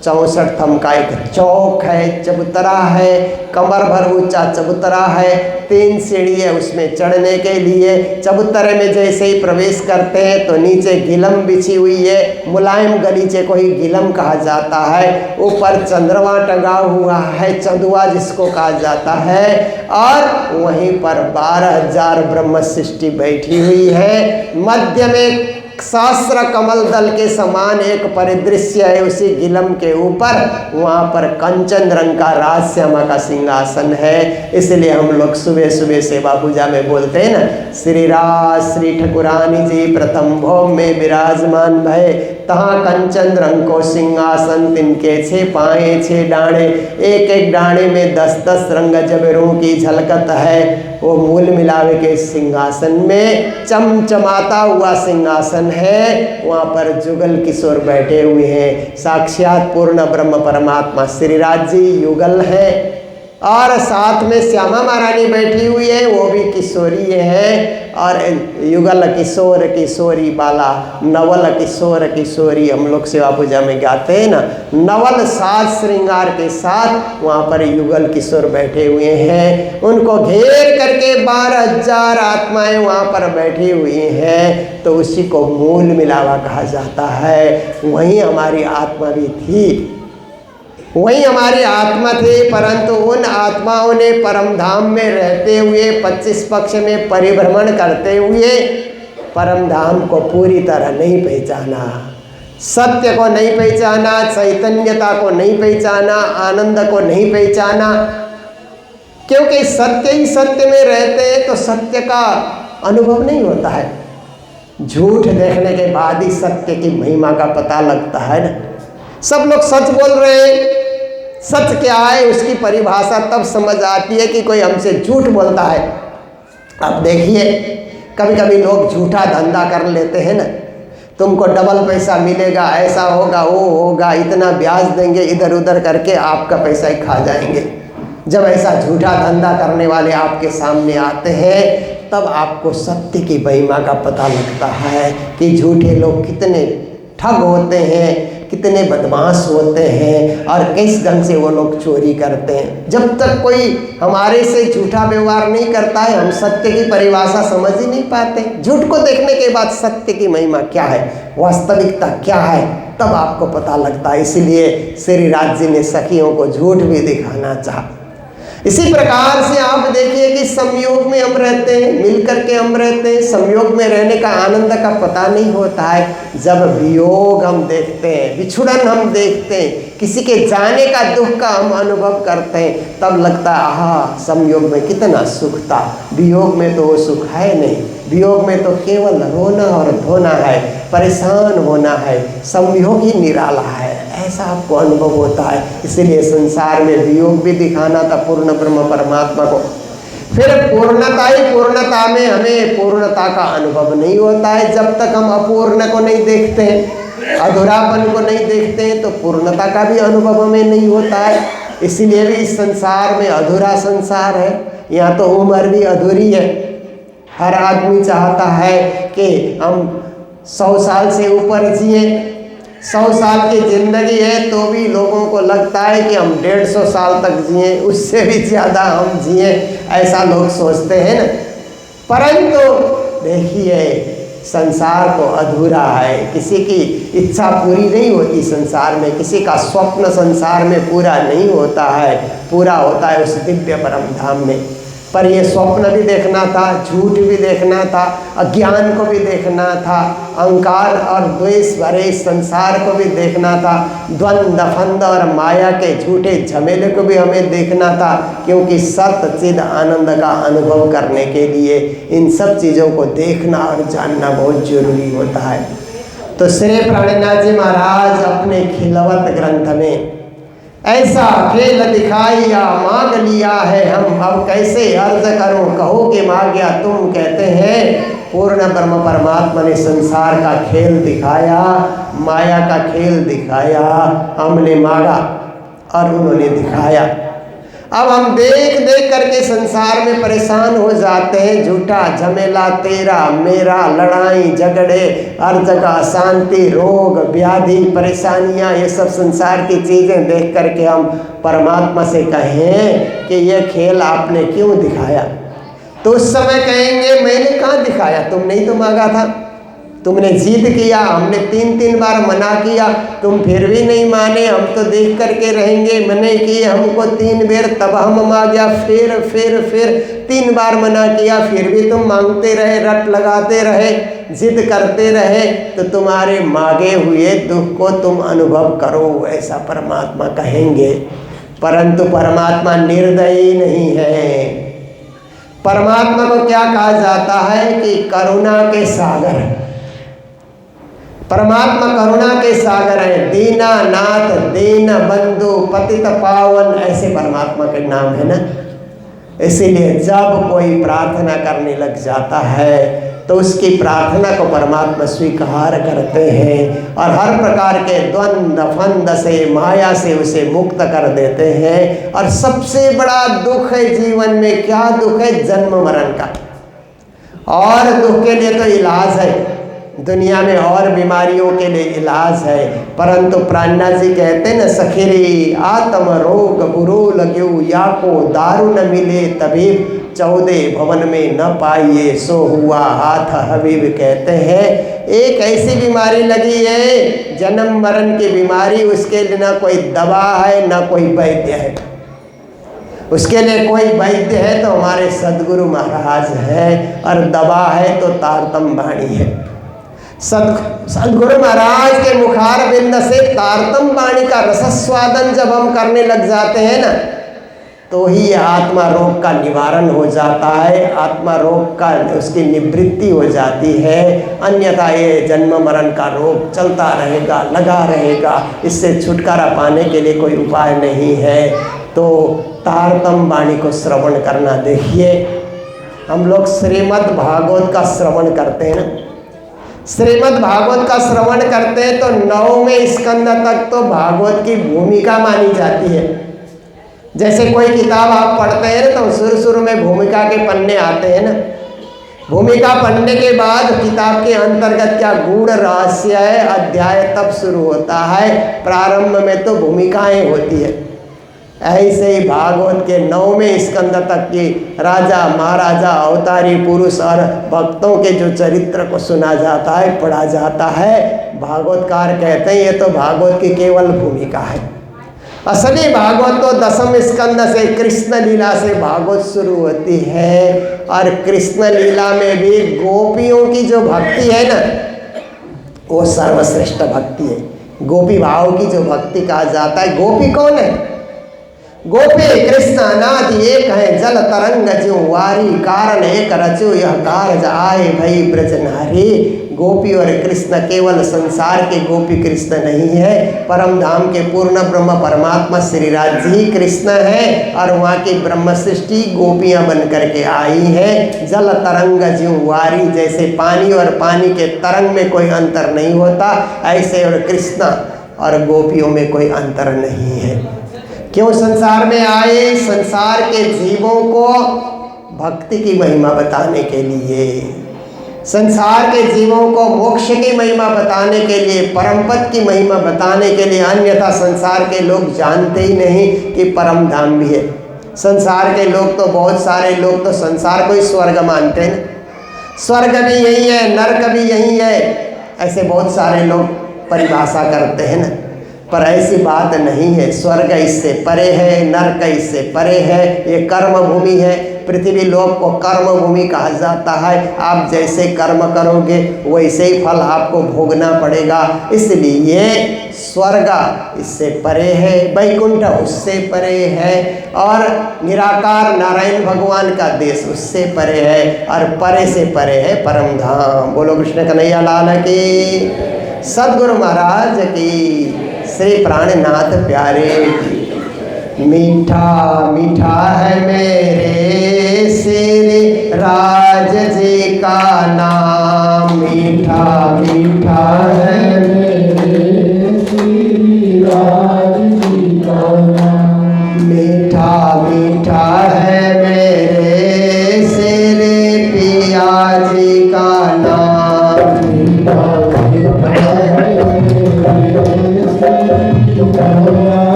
64 थम का एक चौक है, चबूतरा है, कमर भर ऊंचा चबूतरा है, 3 सीढ़ी है उसमें चढ़ने के लिए। चबूतरे में जैसे ही प्रवेश करते हैं तो नीचे गिलम बिछी हुई है, मुलायम गलीचे को ही गिलम कहा जाता है। ऊपर चंद्रमा टंगा हुआ है, चंदुआ जिसको कहा जाता है, और वहीं पर 12,000 ब्रह्म सृष्टि बैठी हुई है। मध्य में सहस्र कमल दल के समान एक परिदृश्य है, उसी गिलम के ऊपर वहाँ पर कंचन रंग का राजश्यामा का सिंहासन है। इसलिए हम लोग सुबह सुबह सेवा पूजा में बोलते हैं ना, श्री राज श्री ठकुरानी जी प्रथम भोग में विराजमान भय, तहाँ कंचन रंग को सिंहासन तिनके 6 पाए 6 डाणे, एक एक डाणे में 10-10 रंग जबरों की झलकत है। वो मूल मिलावे के सिंहासन में चमचमाता हुआ सिंहासन है, वहाँ पर जुगल किशोर बैठे हुए हैं। साक्षात पूर्ण ब्रह्म परमात्मा श्रीराज जी युगल है, और साथ में श्यामा महारानी बैठी हुई है, वो भी किशोरी है। और युगल किशोर किशोरी बाला, नवल किशोर किशोरी हम लोग सेवा पूजा में गाते हैं ना, नवल साज श्रृंगार के साथ वहाँ पर युगल किशोर बैठे हुए हैं। उनको घेर करके 12,000 आत्माएं वहाँ पर बैठी हुई हैं, तो उसी को मूल मिलावा कहा जाता है। वहीं हमारी आत्मा भी थी, वही हमारी आत्मा थे, परंतु उन आत्माओं ने परम धाम में रहते हुए 25 पक्ष में परिभ्रमण करते हुए परम धाम को पूरी तरह नहीं पहचाना, सत्य को नहीं पहचाना, चैतन्यता को नहीं पहचाना, आनंद को नहीं पहचाना। क्योंकि सत्य ही सत्य में रहते हैं तो सत्य का अनुभव नहीं होता है। झूठ देखने के बाद ही सत्य की महिमा का पता लगता है ना। सब लोग सच बोल रहे हैं, सच क्या है उसकी परिभाषा तब समझ आती है कि कोई हमसे झूठ बोलता है। अब देखिए कभी कभी लोग झूठा धंधा कर लेते हैं ना, तुमको डबल पैसा मिलेगा, ऐसा होगा, वो होगा, इतना ब्याज देंगे, इधर उधर करके आपका पैसा ही खा जाएंगे। जब ऐसा झूठा धंधा करने वाले आपके सामने आते हैं तब आपको सत्य की महिमा का पता लगता है कि झूठे लोग कितने ठग होते हैं, कितने बदमाश होते हैं और किस ढंग से वो लोग चोरी करते हैं। जब तक कोई हमारे से झूठा व्यवहार नहीं करता है हम सत्य की परिभाषा समझ ही नहीं पाते। झूठ को देखने के बाद सत्य की महिमा क्या है, वास्तविकता क्या है, तब आपको पता लगता है। इसलिए श्री राज जी ने सखियों को झूठ भी दिखाना चाहा। इसी प्रकार से आप देखिए कि संयोग में हम रहते हैं, मिलकर के हम रहते हैं। संयोग में रहने का आनंद का पता नहीं होता है। जब वियोग हम देखते हैं, बिछुड़न हम देखते हैं, किसी के जाने का दुख का हम अनुभव करते हैं, तब लगता है आहा संयोग में कितना सुख था, वियोग में तो वो सुख है नहीं। वियोग में तो केवल रोना और धोना है, परेशान होना है, संयोग ही निराला है, ऐसा आपको अनुभव होता है। इसलिए संसार में वियोग भी दिखाना था पूर्ण ब्रह्म परमात्मा को। फिर पूर्णता ही पूर्णता में हमें पूर्णता का अनुभव नहीं होता है जब तक हम अपूर्ण को नहीं देखते हैं, अधूरापन को नहीं देखते हैं, तो पूर्णता का भी अनुभव हमें नहीं होता है। इसीलिए भी इस संसार में अधूरा संसार है। यहाँ तो उम्र भी अधूरी है। हर आदमी चाहता है कि हम 100 साल से ऊपर जिए। 100 साल की ज़िंदगी है तो भी लोगों को लगता है कि हम 150 साल तक जिए, उससे भी ज़्यादा हम जिए, ऐसा लोग सोचते हैं ना। परंतु देखिए संसार तो अधूरा है, किसी की इच्छा पूरी नहीं होती संसार में, किसी का स्वप्न संसार में पूरा नहीं होता है, पूरा होता है उस दिव्य परम धाम में। पर ये स्वप्न भी देखना था, झूठ भी देखना था, अज्ञान को भी देखना था, अहंकार और द्वेष भरे इस संसार को भी देखना था, द्वंद्व फंद और माया के झूठे झमेले को भी हमें देखना था। क्योंकि सत्य चिद आनंद का अनुभव करने के लिए इन सब चीज़ों को देखना और जानना बहुत जरूरी होता है। तो श्री प्राणनाथ जी महाराज अपने खिलवत ग्रंथ में ऐसा खेल दिखाया मांग लिया है हम, अब कैसे अर्ज करूं कहो कि मांग्या तुम। कहते हैं पूर्ण ब्रह्म परमात्मा ने संसार का खेल दिखाया, माया का खेल दिखाया, हमने मांगा और उन्होंने दिखाया। अब हम देख देख करके संसार में परेशान हो जाते हैं। झूठा झमेला तेरा मेरा, लड़ाई झगड़े, हर जगह अशांति, रोग व्याधि, परेशानियां, ये सब संसार की चीज़ें देख करके हम परमात्मा से कहें कि ये खेल आपने क्यों दिखाया, तो उस समय कहेंगे मैंने कहाँ दिखाया, तुमने ही तो मांगा था, तुमने जिद किया, हमने 3 बार मना किया, तुम फिर भी नहीं माने, हम तो देख करके रहेंगे, मने किए हमको 3 बार, तब हम मांगा, फिर 3 बार मना किया, फिर भी तुम मांगते रहे, रट लगाते रहे, जिद करते रहे, तो तुम्हारे मांगे हुए दुख को तुम अनुभव करो, ऐसा परमात्मा कहेंगे। परंतु परमात्मा निर्दयी नहीं है। परमात्मा को क्या कहा जाता है कि करुणा के सागर। परमात्मा करुणा के सागर है। दीना नाथ, दीन बंधु, पतित पावन, ऐसे परमात्मा के नाम है ना। इसीलिए जब कोई प्रार्थना करने लग जाता है तो उसकी प्रार्थना को परमात्मा स्वीकार करते हैं और हर प्रकार के द्वंद्व फंद से, माया से उसे मुक्त कर देते हैं। और सबसे बड़ा दुख है जीवन में, क्या दुख है? जन्म मरण का। और दुख के लिए तो इलाज है, दुनिया में और बीमारियों के लिए इलाज है, परंतु प्राणनाथ जी कहते हैं न, सखिरी आत्म रोग बुरो लग्यो, या को दारू न मिले तबीब, 14 भवन में न पाइए सो हुआ हाथ हबीब। कहते हैं एक ऐसी बीमारी लगी है, जन्म मरण की बीमारी, उसके लिए ना कोई दवा है ना कोई वैद्य है। उसके लिए कोई वैद्य है तो हमारे सदगुरु महाराज है, और दवा है तो तारतम वाणी है। सदगुरु महाराज के मुखार बिंद से तारतम वाणी का रसस्वादन जब हम करने लग जाते हैं ना, तो ही आत्मा रोग का निवारण हो जाता है, आत्मा रोग का उसकी निवृत्ति हो जाती है। अन्यथा ये जन्म मरण का रोग चलता रहेगा, लगा रहेगा, इससे छुटकारा पाने के लिए कोई उपाय नहीं है। तो तारतम वाणी को श्रवण करना। देखिए हम लोग श्रीमद् भागवत का श्रवण करते हैं ना, श्रीमद् भागवत का श्रवण करते हैं तो 9वें स्कंद तक तो भागवत की भूमिका मानी जाती है। जैसे कोई किताब आप पढ़ते हैं ना तो शुरू शुरू में भूमिका के पन्ने आते हैं ना, भूमिका पढ़ने के बाद किताब के अंतर्गत क्या गूढ़ रहस्य है अध्याय तब शुरू होता है। प्रारंभ में तो भूमिकाएं होती है। ऐसे ही भागवत के 9वें स्कंद तक की राजा महाराजा अवतारी पुरुष और भक्तों के जो चरित्र को सुना जाता है, पढ़ा जाता है, भागवतकार कहते हैं ये तो भागवत की केवल भूमिका है। असली भागवत तो 10वें स्कंद से कृष्ण लीला से भागवत शुरू होती है। और कृष्ण लीला में भी गोपियों की जो भक्ति है ना, वो सर्वश्रेष्ठ भक्ति है। गोपी भाव की जो भक्ति कहा जाता है। गोपी कौन है? गोपी कृष्ण अनादि एक है, जल तरंग ज्यों वारी, कारण एक रचो यह कारज आए भई ब्रज नारी। गोपी और कृष्ण केवल संसार के गोपी कृष्ण नहीं है, परम धाम के पूर्ण ब्रह्म परमात्मा श्री राज ही कृष्ण है। और वहाँ की ब्रह्म सृष्टि गोपियाँ बन करके आई हैं। जल तरंग ज्यों वारी, जैसे पानी और पानी के तरंग में कोई अंतर नहीं होता, ऐसे और कृष्ण और गोपियों में कोई अंतर नहीं है। क्यों संसार में आए? संसार के जीवों को भक्ति की महिमा बताने के लिए, संसार के जीवों को मोक्ष की महिमा बताने के लिए, परम पद की महिमा बताने के लिए। अन्यथा संसार के लोग जानते ही नहीं कि परम धाम भी है। संसार के लोग तो बहुत सारे लोग तो संसार को ही स्वर्ग मानते हैं। स्वर्ग भी यही है, नरक भी यही है, ऐसे बहुत सारे लोग परिभाषा करते हैं ना। पर ऐसी बात नहीं है। स्वर्ग इससे परे है, नरक इससे परे है। ये कर्म भूमि है। पृथ्वी लोक को कर्म भूमि कहा जाता है। आप जैसे कर्म करोगे वैसे ही फल आपको भोगना पड़ेगा। इसलिए स्वर्ग इससे परे है, वैकुंठ उससे परे है, और निराकार नारायण भगवान का देश उससे परे है, और परे से परे है परम धाम। बोलो कृष्ण कन्हैया लाल की, सद्गुरु महाराज की, श्री प्राणनाथ प्यारे की। मीठा मीठा है मेरे श्री राज जी का नाम, मीठा मीठा है मेरे श्री राज जी का नाम, मीठा मीठा है मेरे श्री पिया जी का नाम, मीठा मीठा है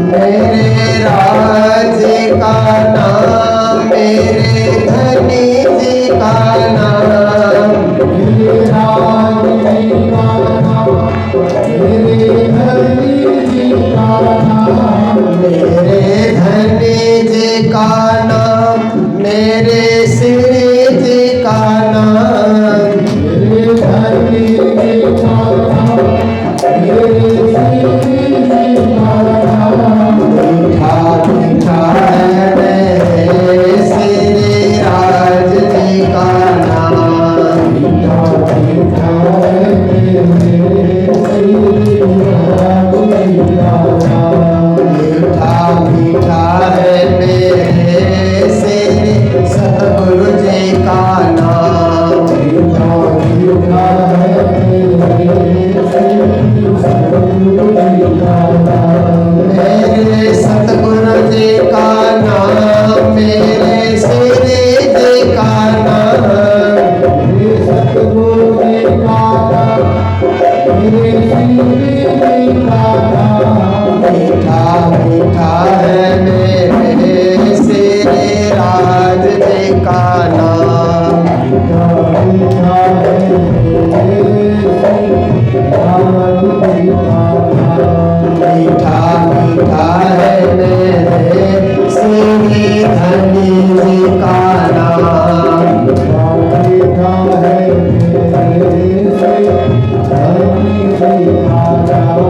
मेरे राज का नाम, मेरे धनी जी का नाम, मेरे राज का नाम, मेरे धनी जी का नाम, मेरे धनी जी का नाम, मेरे श्री जी का नाम, मेरे धनी जी का नाम, मेरे श्री जी का नाम, मीठा मीठा है मेरे श्री राज जी का नाम, मीठा मीठा है मेरे श्री राज जी का नाम, मीठा मीठा है मेरे श्री सतगुरु जी का नाम, मीठा मीठा है मेरे सतगुरु जी का नाम, मेरे श्री जी का नाम, मेरे सतगुरु जी का नाम, मेरे श्री जी का नाम, मीठा मीठा है मेरे श्री राज जी का नाम, मीठा मीठा है मीठा मीठा है मेरे श्री धनी जी का नाम, मीठा है मेरे श्री धनी जी का नाम,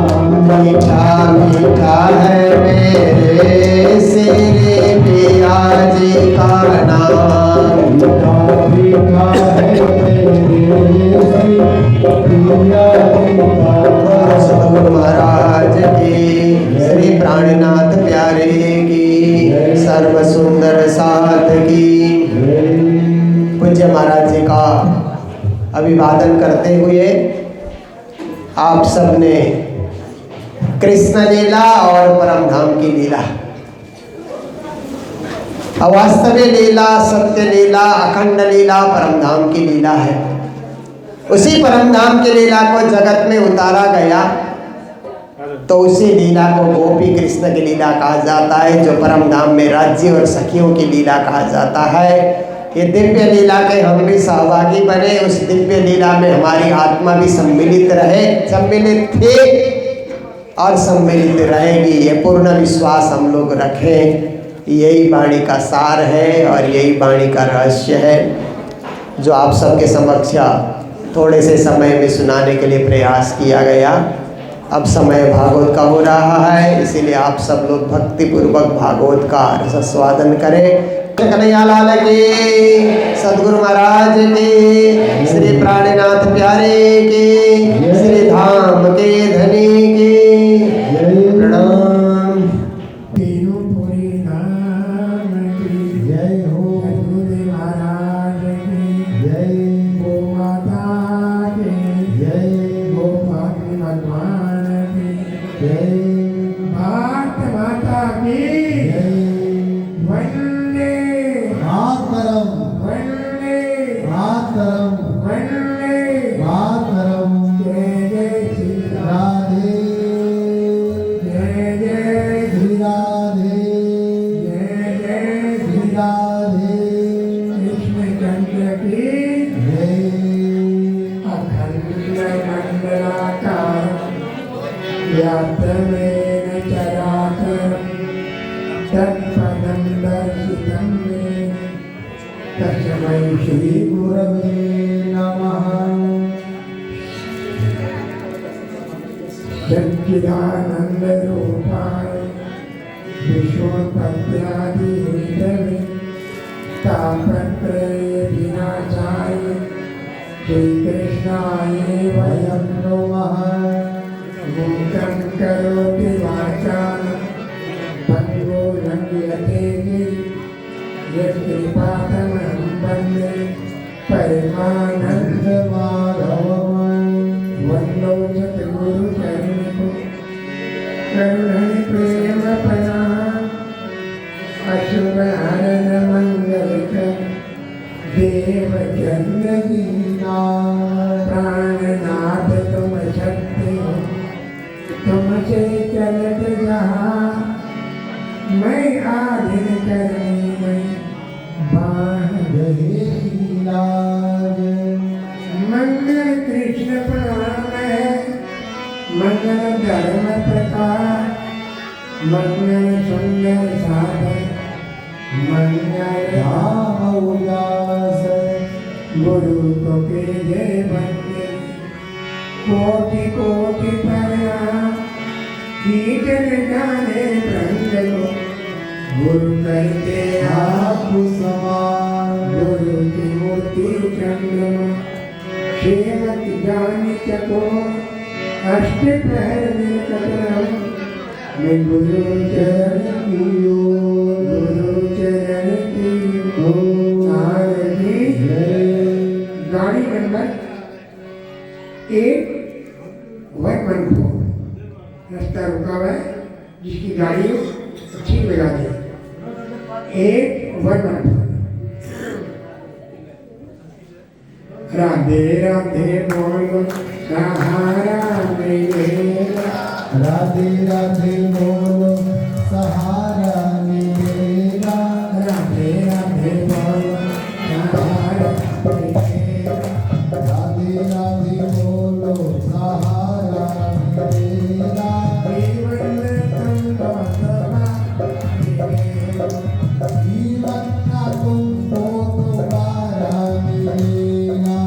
मीठा मीठा है मेरे श्री पिया जी का नाम, मीठा मीठा है मेरे श्री पिया जी का नाम। सतगुरु महाराज की, श्री प्राणनाथ प्यारे की, सर्व सुंदर साथ की। पूज्य महाराज जी का अभिवादन करते हुए आप सब ने कृष्ण लीला और परम धाम की लीला। अवास्तविक लीला, सत्य लीला, अखंड लीला परम धाम की लीला है। उसी परम धाम की लीला को जगत में उतारा गया तो उसी लीला को गोपी कृष्ण की लीला कहा जाता है, जो परम धाम में राज्य और सखियों की लीला कहा जाता है। ये दिव्य लीला के हम भी सहभागी बने, उस दिव्य लीला में हमारी आत्मा भी सम्मिलित रहे, सम्मिलित थे और सम्मिलित रहेगी, ये पूर्ण विश्वास हम लोग रखें। यही वाणी का सार है और यही वाणी का रहस्य है जो आप सबके समक्ष थोड़े से समय में सुनाने के लिए प्रयास किया गया। अब समय भागवत का हो रहा है, इसीलिए आप सब लोग भक्तिपूर्वक भागवत का रसास्वादन करें। कन्हैया लाल की, सदगुरु महाराज की, श्री प्राणनाथ प्यारे की, श्री धाम के धनी की प्रणाम। तीनों पूरी नाम की जय हो, सदगुरु महाराज की जय, गो माता की जय, गोपाल भगवान की जय, भारत माता की जय, वंदे मातरम, वंदे मातरम, वंदे मातरम, जय जय श्री राधे, जय जय श्री राधे, जय जय श्री राधे, कृष्ण चंद्र की जय, अखंड मंडलाकार व्याप्तमेन चराचरम् तत्पदं दर्शितं मे, तस्मै श्री गुरवे नमः। सच्चिदानंद रूपाय विश्वोत्पत्त्यादि हेतवे, तापत्रय विनाशाय श्रीकृष्णाय वयं नमः। मूकं करोति वाचालं पंगो लंघयते यत्कृपातमहं वन्दे परमानंद माधवम्। वन्दो सद्गुरु चरणिको करुणि प्रेम प्रणाम, अशुभ हरण मंगलकर देव जन्नती प्राणनाथ तुम शक्ति हो, तुमसे चलत जहाँ मैं आधीन करनी में बाण गए लाज। मंगल कृष्ण प्रणाम है, मंगल धर्म प्रकाश, मंगल सुंदर साधन, मंगल राम उल्लास। गुरु को के जय वंदे, कोटि कोटि प्रणाम, कीर्तन जाने ब्रह्म को गुरु करते आप समान। गुरु की मूर्ति चंद्रमा श्रीमती जानी चको, अष्ट प्रहर नीलकंठ मैं गुरु चरण की ओर, गुरु चरण की ओर आरती। गाड़ी नंबर 8114 रास्ता रुका हुआ है, जिसकी गाड़ी हो ठीक लगा दिया। 8114 राधे राधे बोलो सहारा मेरा, राधे राधे बोलो सहारा मेरा, राधे राधे बोलो सहारा मेरा, राधे राधे बोलो सहारा मेरा। जीवन तुमको जीवन का तुमको दोबारा मिलेगा,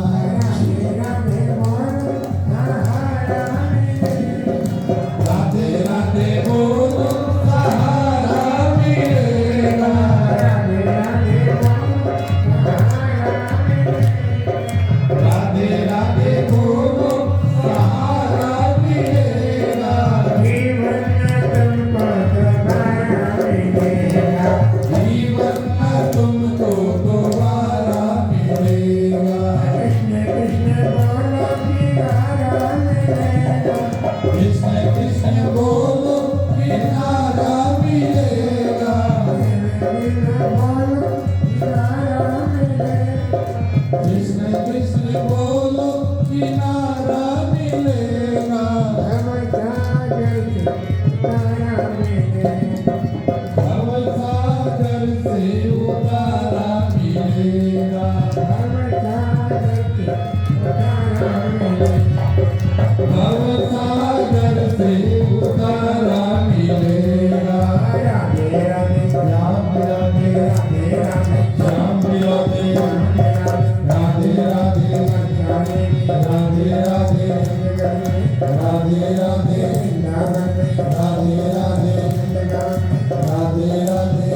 राधे बोलो सहारा मेरा, राधे राधे बोलो राधे राधे राधे राधे राधे राधे राधे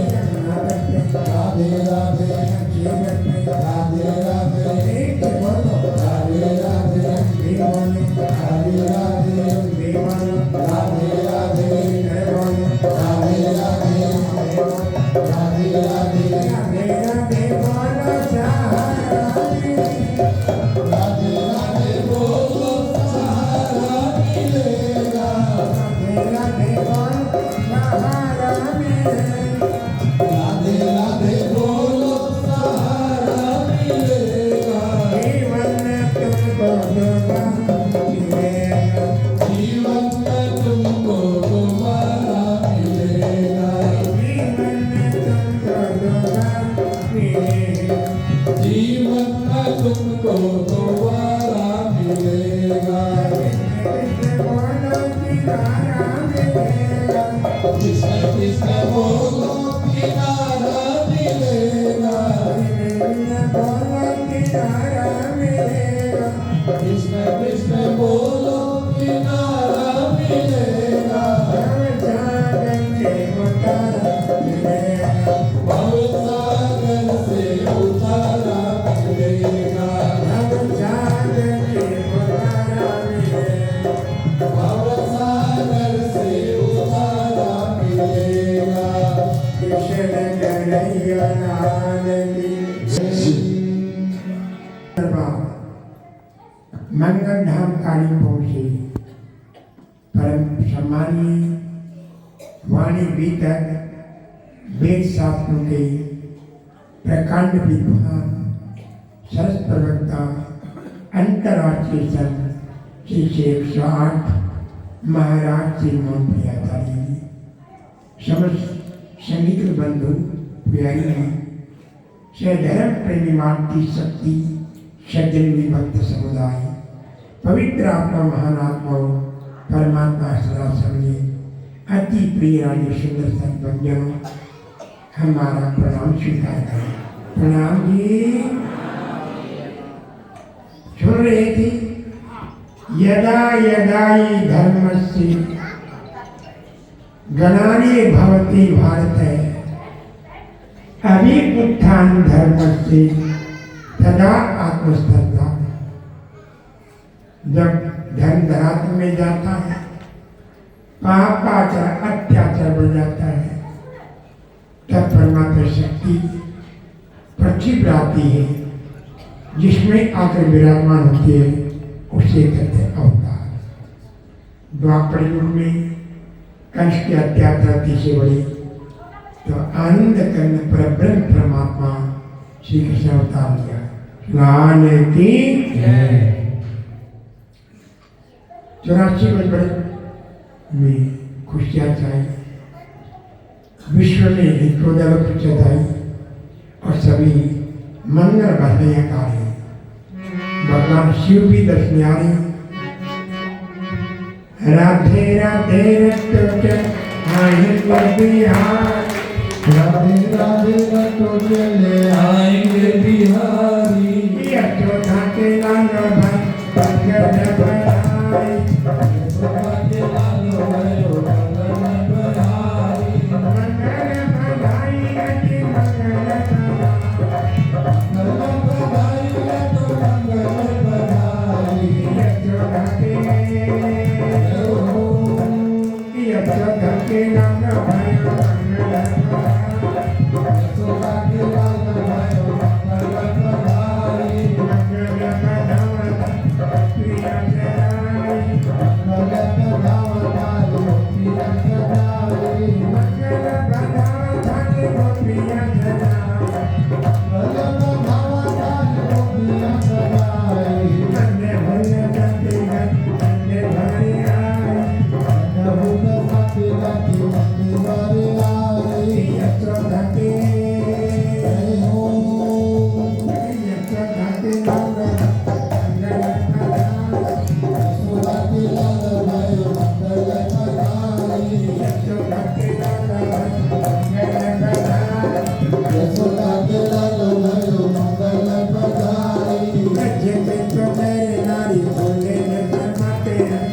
राधे राधे राधे बोलो राधे राधे राधे राधे राधे राधे राधे राधे राधे राधे राधे बोलो राधे राधे बोलो सहारा मिलेगा राधे राधे बोलो सहारा मिलेगा राधे राधे बोलो सहारा मिलेगा जीवन में तुमको दोबारा मिलेगा जीवन में तुमको दोबारा मिलेगा जीवन में तुमको दोबारा मिलेगा जीवन में तुमको दोबारा मिलेगा कृष्ण कृष्ण बोलो किनारा मिलेगा कृष्ण कृष्ण बोलो किनारा मिलेगा भव सागर से उतारा मिलेगा भव सागर से उतारा मिलेगा कृष्ण कन्हैया लाल की मंगल धाम काली पहुंचे परम सम्मानीय वाणी बीतक वेद शास्त्रों के प्रकांड विद्वान सरस प्रवक्ता अंतर्राष्ट्रीय संत श्री 108 महाराज श्री मोहन प्रियाचार्य जी समस्त संगीत बंधु प्यारी धर्म प्रेमी मानती शक्ति सज्जन विभक्त समुदाय पवित्र आत्मा महान आत्माओं परमात्मा सदा समझे अति प्रिय रानी सुंदर संतजनों हमारा प्रणाम स्वीकार करें। प्रणाम जी। सुन रहे थे यदा यदा हि धर्मस्य ग्लानि भवति भारत अभ्युत्थान धर्मस्य तदा आत्मस्तता। जब धर्म धरात्म में जाता है पापाचार अत्याचार बढ़ जाता है तब परमात्मा शक्ति प्रक्षिप्त आती है जिसमें आकर विराजमान होती है उसे कहते अवतार। द्वापर युग में कंस के अत्याचार से बड़ी तो आनंद कर्ण परब्रह्म परमात्मा श्री कृष्ण अवतार लिया। लाल की 84 वर्ष में खुशियाँ चाहिए विश्व में हितोदल खुशियाँ और सभी मंगल बधाइयाँ कार्य भगवान शिव भी दर्शन आ रहे। राधे राधे रटोटे आएंगे बिहार राधे राधे रटोटे ले आएंगे बिहारी यशोदा के लाल भाई पंकज भाई यशोदा के लाल भाई पंकज भाई मंगल बधाई अति मंगल बधाई तो मंगल बधाई यशोदा के लाल भाई मंगल यशोदा के लाल भाई मंगल बधाई मंगल प्रिया जनाई मंगल प्रिया जनाई मंगल प्रिया जनाई अन्य भय जाते अन्य भय आए नभुत साथी लाती मंदिर वाले आए यशोदा के हो यशोदा के लाल मंगल यशोदा के लाल भाई मंगल बधाई यशोदा के लाल भाई मंगल बधाई यशोदा के लाल भाई मंगल बधाई जैसे तो मेरे नारी बोले न शर्माते हैं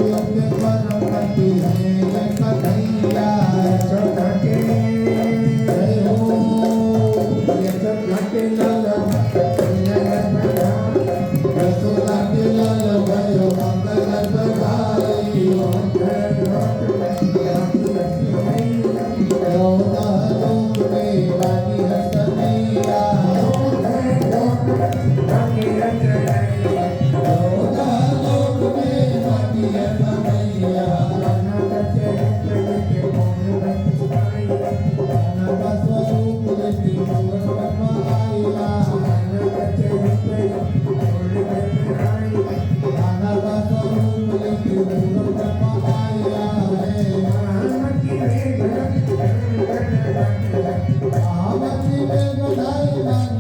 योग्य परमति है ये कन्हैया यशोदा के जय हो यशोदा के लाल बना यशोदा के लाल भयो मंगल बधाई यौदा लोक में रानी है कन्हैया यौदा लोक में रानी है कन्हैया नागा स्वरूप लेती मंगल ब्रह्म आईला नागा स्वरूप लेती मंगल ब्रह्म आईला आमती में बधाई गान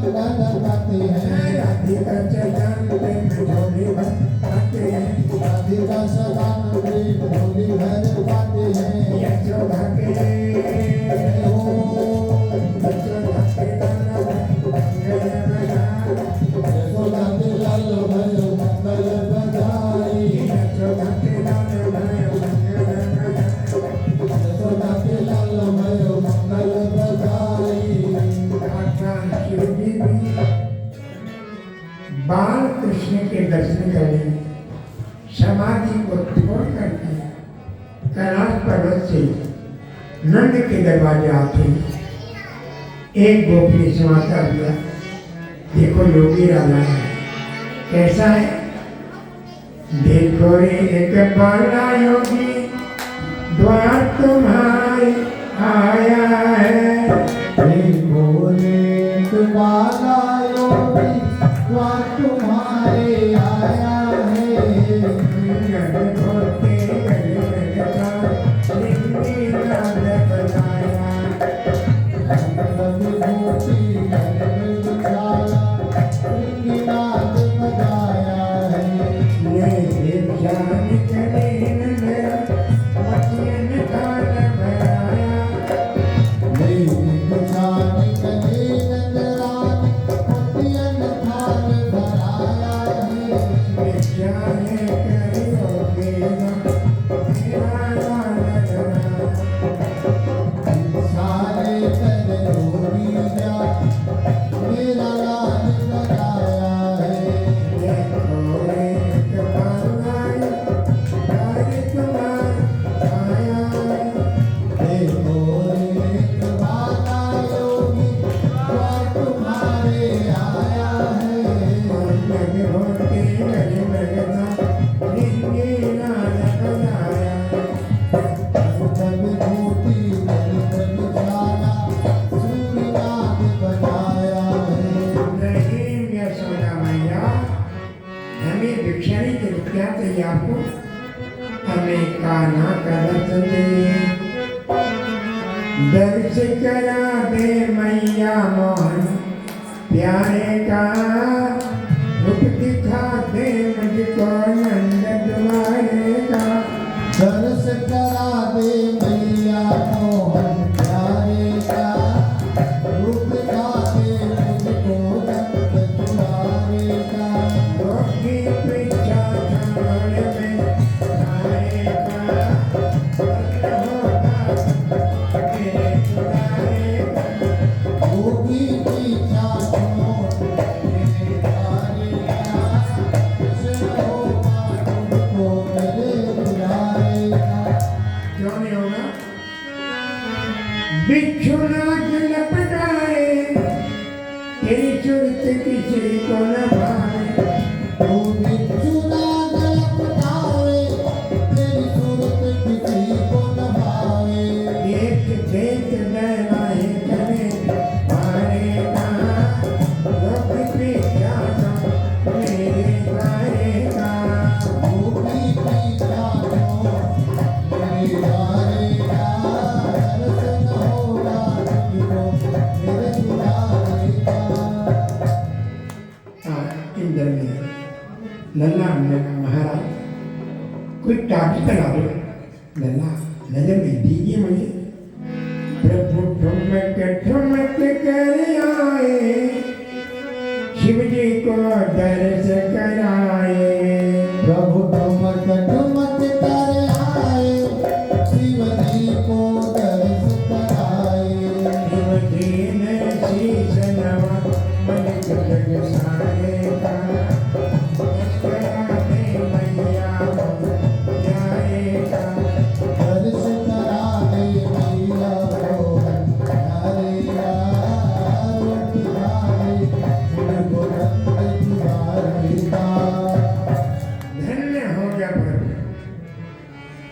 गाते हैं राधिका सदान प्रेम झोली भर गाते हैं यशोदा के यशोदा के लाल भयो मंगल बधाई यशोदा के लाल भयो मंगल बधाई भगवान शिव जी भी बाल कृष्ण के दर्शन करने समाधि को तोड़ करके कैलाश पर्वत से नंद के दरवाजे आते एक गोपी ने समाचार दिया, देखो योगी राजा है। कैसा है? देखो रे एक बाला योगी द्वार तुम्हारे आया है। एक बाला योगी द्वार तुम्हारे आया है गज धोते गज गजता लिंगी नाद बताया। विभूति जाला नाद बजाया है ये ध्यान करे मेरा मतियन काल भराया। जानी कले नंदरानी मोतियन थाल भराया है विज्ञान करियो मेरा मेरा लाल धरा। सारे कर जोड़ी जा मेरा लाल लगाया है ये कोरे कपालाई तारे तुम्हार आया। देखो एक बाला योगी द्वार तुम्हारे आया है गज धोते गज गजता लिंगी नाद बताया। विभूति जाला सूर्यनाथ बजाया है नहीं यशोदा मैया, हमें भिक्षारी के रुपया चाहिए आपको, हमें कान्हा का दर्शन चाहिए। दर्श करा दे मैया मोहन प्यारे का, रूप दिखा दे मुझको नंद तुम्हारे का। दर्श करा दे मैया मोहन प्यारे का रूप दिखाते मुझको नंद तुम्हारे का रोगी पीछा छोड़ में आएगा, होगा मेरे तुम्हारे का। होगी पीछा छोड़ मेरे प्यारे का कृष्ण होगा तुमको मेरे प्यारे का क्यों नहीं होगा? बिच्छू नाच लपटाए, तेरी सूरत किसी को न भाए। तू बिच्छू नाग लपटावे तेरी सूरत किसी को न भावे देख देख डराए करे मारे का, लोग पीछा तो मेरे द्वारे का। होगी पीछा छोड़ मेरे प्यारे का दर्शन होगा तुमको मेरे प्यारे का इंद्र ने लल्ला ने कहा, महाराज कोई टापी करा दो। लल्ला नजर में दीजिए मुझे। प्रभु ठुमक ठुमक कर आए, शिव जी को दर्श कराए। प्रभु ठुमक ठुमक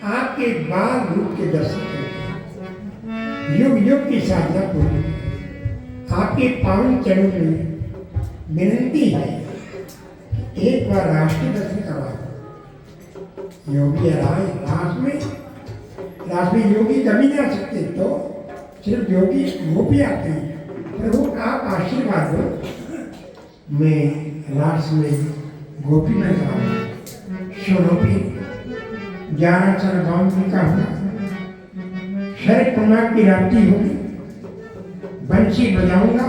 आपके बाल रूप के दर्शन करके युग युग की साधना पूरी। आपके पावन चरणों में विनती है कि एक बार राष्ट्रीय दर्शन करवा। योगी राय रास में योगी कभी नहीं आ सकते, तो सिर्फ योगी वो भी आते हैं। प्रभु आप आशीर्वाद दो, मैं रास में गोपी में जाऊँ, स्वरूपी 11 साल गाँव का हुआ, शरद कुमार की रात्रि होगी, बंसी बजाऊंगा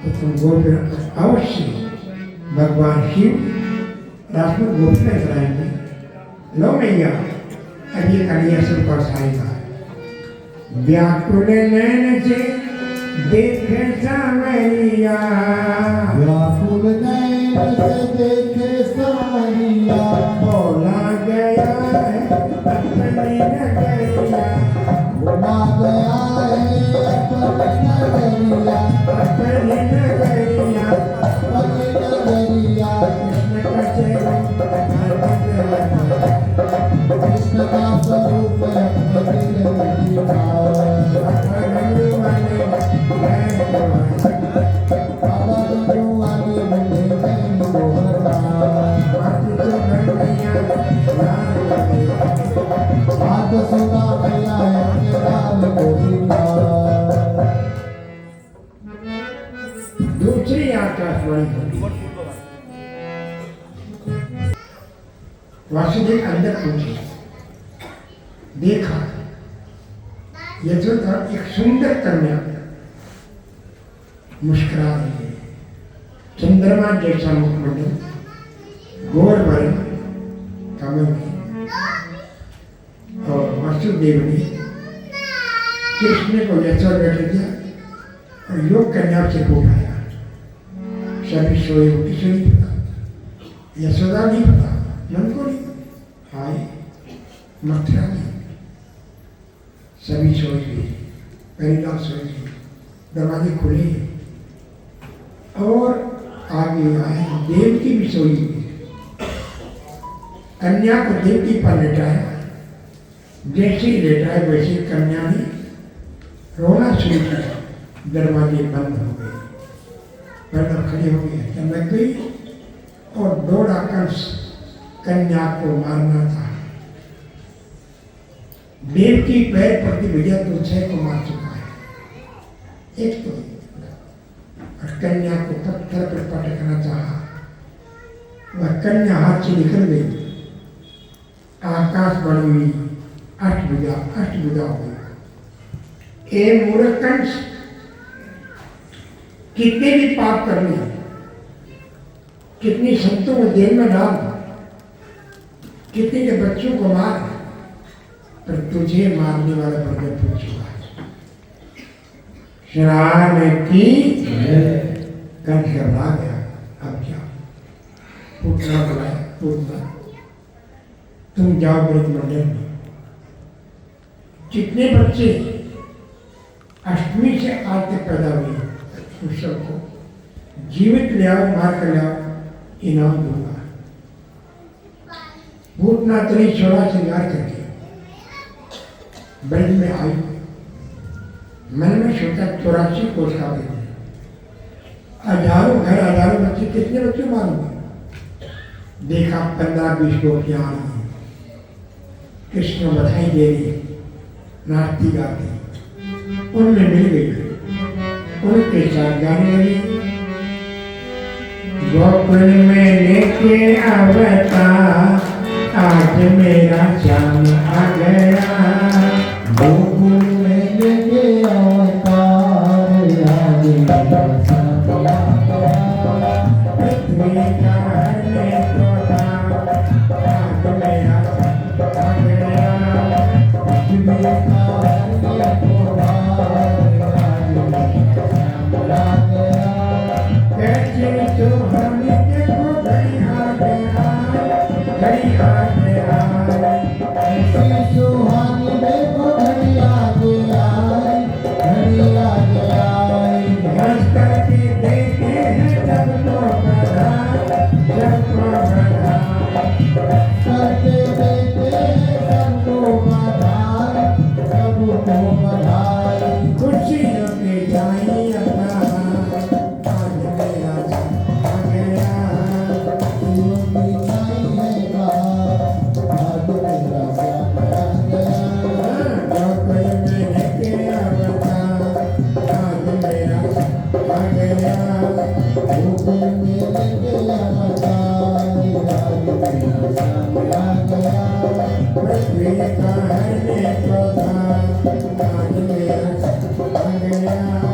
तो तुम गोपी अवश्य भगवान शिव रात में गोपी में कराएंगे। लो मैया अब ये कलिया सब बरसाएगा। व्याकुल नैन से देखे सावरिया, व्याकुल नैन से देखे सावरिया, भोला गया है अपनी नगरिया, भुला गया है अपनी नगरिया, अपनी नगरिया, अपनी नगरिया। कृष्ण का चरण कृष्ण का स्वरूप अपने दिल में दिखाओ। बाबा गुरुवानी मिले नहीं दोहरा, बात सुना मैया है के लाल गोविंदा। दूसरी आकाशवाणी होगी। वासुदेव अंदर पहुंचे, देखा यशोदा एक सुंदर कन्या मुस्कुरा रही है, चंद्रमा जैसा मुखमंडल, गोर वर्ण, कमल में। और वासुदेव ने कृष्ण को यशोदा बैठ दिया और योग कन्या से उठाया। सभी सोए, किसी नहीं पता, यशोदा नहीं पता, मन को नहीं हाय मथुरा में सभी सोए गए, परिवार सोए गए, दरवाजे खुले और आगे आए देवकी भी सोई हुई। कन्या को देवकी पर लेटाया, जैसे ही लेटाया वैसे कन्या ने रोना शुरू किया, दरवाजे बंद हो गए, पर्दा खड़े हो गए, चमक गई और दौड़ा कंस कन्या को मारना था। देव की पैर प्रति विजय तो 6 को मार चुका है, एक तो और कन्या को पत्थर पर पटकना चाहा, वह कन्या हाथ से निकल गई, आकाश बढ़ हुई, अष्टभुजा हो गई। ए मूर्ख कंस, कितने भी पाप कर ले, कितनी संतों को जेल में डाल, कितने के बच्चों को मार, पर तुझे मारने वाला प्रकट पूछूंगा। श्रान की कंस घबरा गया, अब क्या पूछना बुलाया, पूछना तुम जाओ ब्रत मंडल में, जितने बच्चे अष्टमी से आज तक पैदा हुए उस सबको जीवित ले आओ, मार कर ले आओ, इनाम दूंगा। भूतनाथ ने छोड़ा श्रृंगार करके ब्रज में आई, मन में सोचा 84 कोस का भी, हजारों घर, हजारों बच्चे, कितने बच्चे मारूंगे। देखा 15-20 गोपियां आ रही, कृष्ण बधाई दे रही, नाचती गाती, उनमें मिल गई, उनके साथ गाने लगी। गोकुल में लेके अवतार, आज मेरा श्याम आ गया। गोकुल में लेके अवतार, आज मेरा श्याम आ गया। पृथ्वी का हरने तोड़ा, आज मेरा श्याम आ गया। पृथ्वी का हरने तोड़ा, आज मेरा श्याम आ गया। कैसे तो हम देखो घड़ी आ गया, घड़ी आ गया। ऐसी सुहानी कहने को था आज मेरा आ गया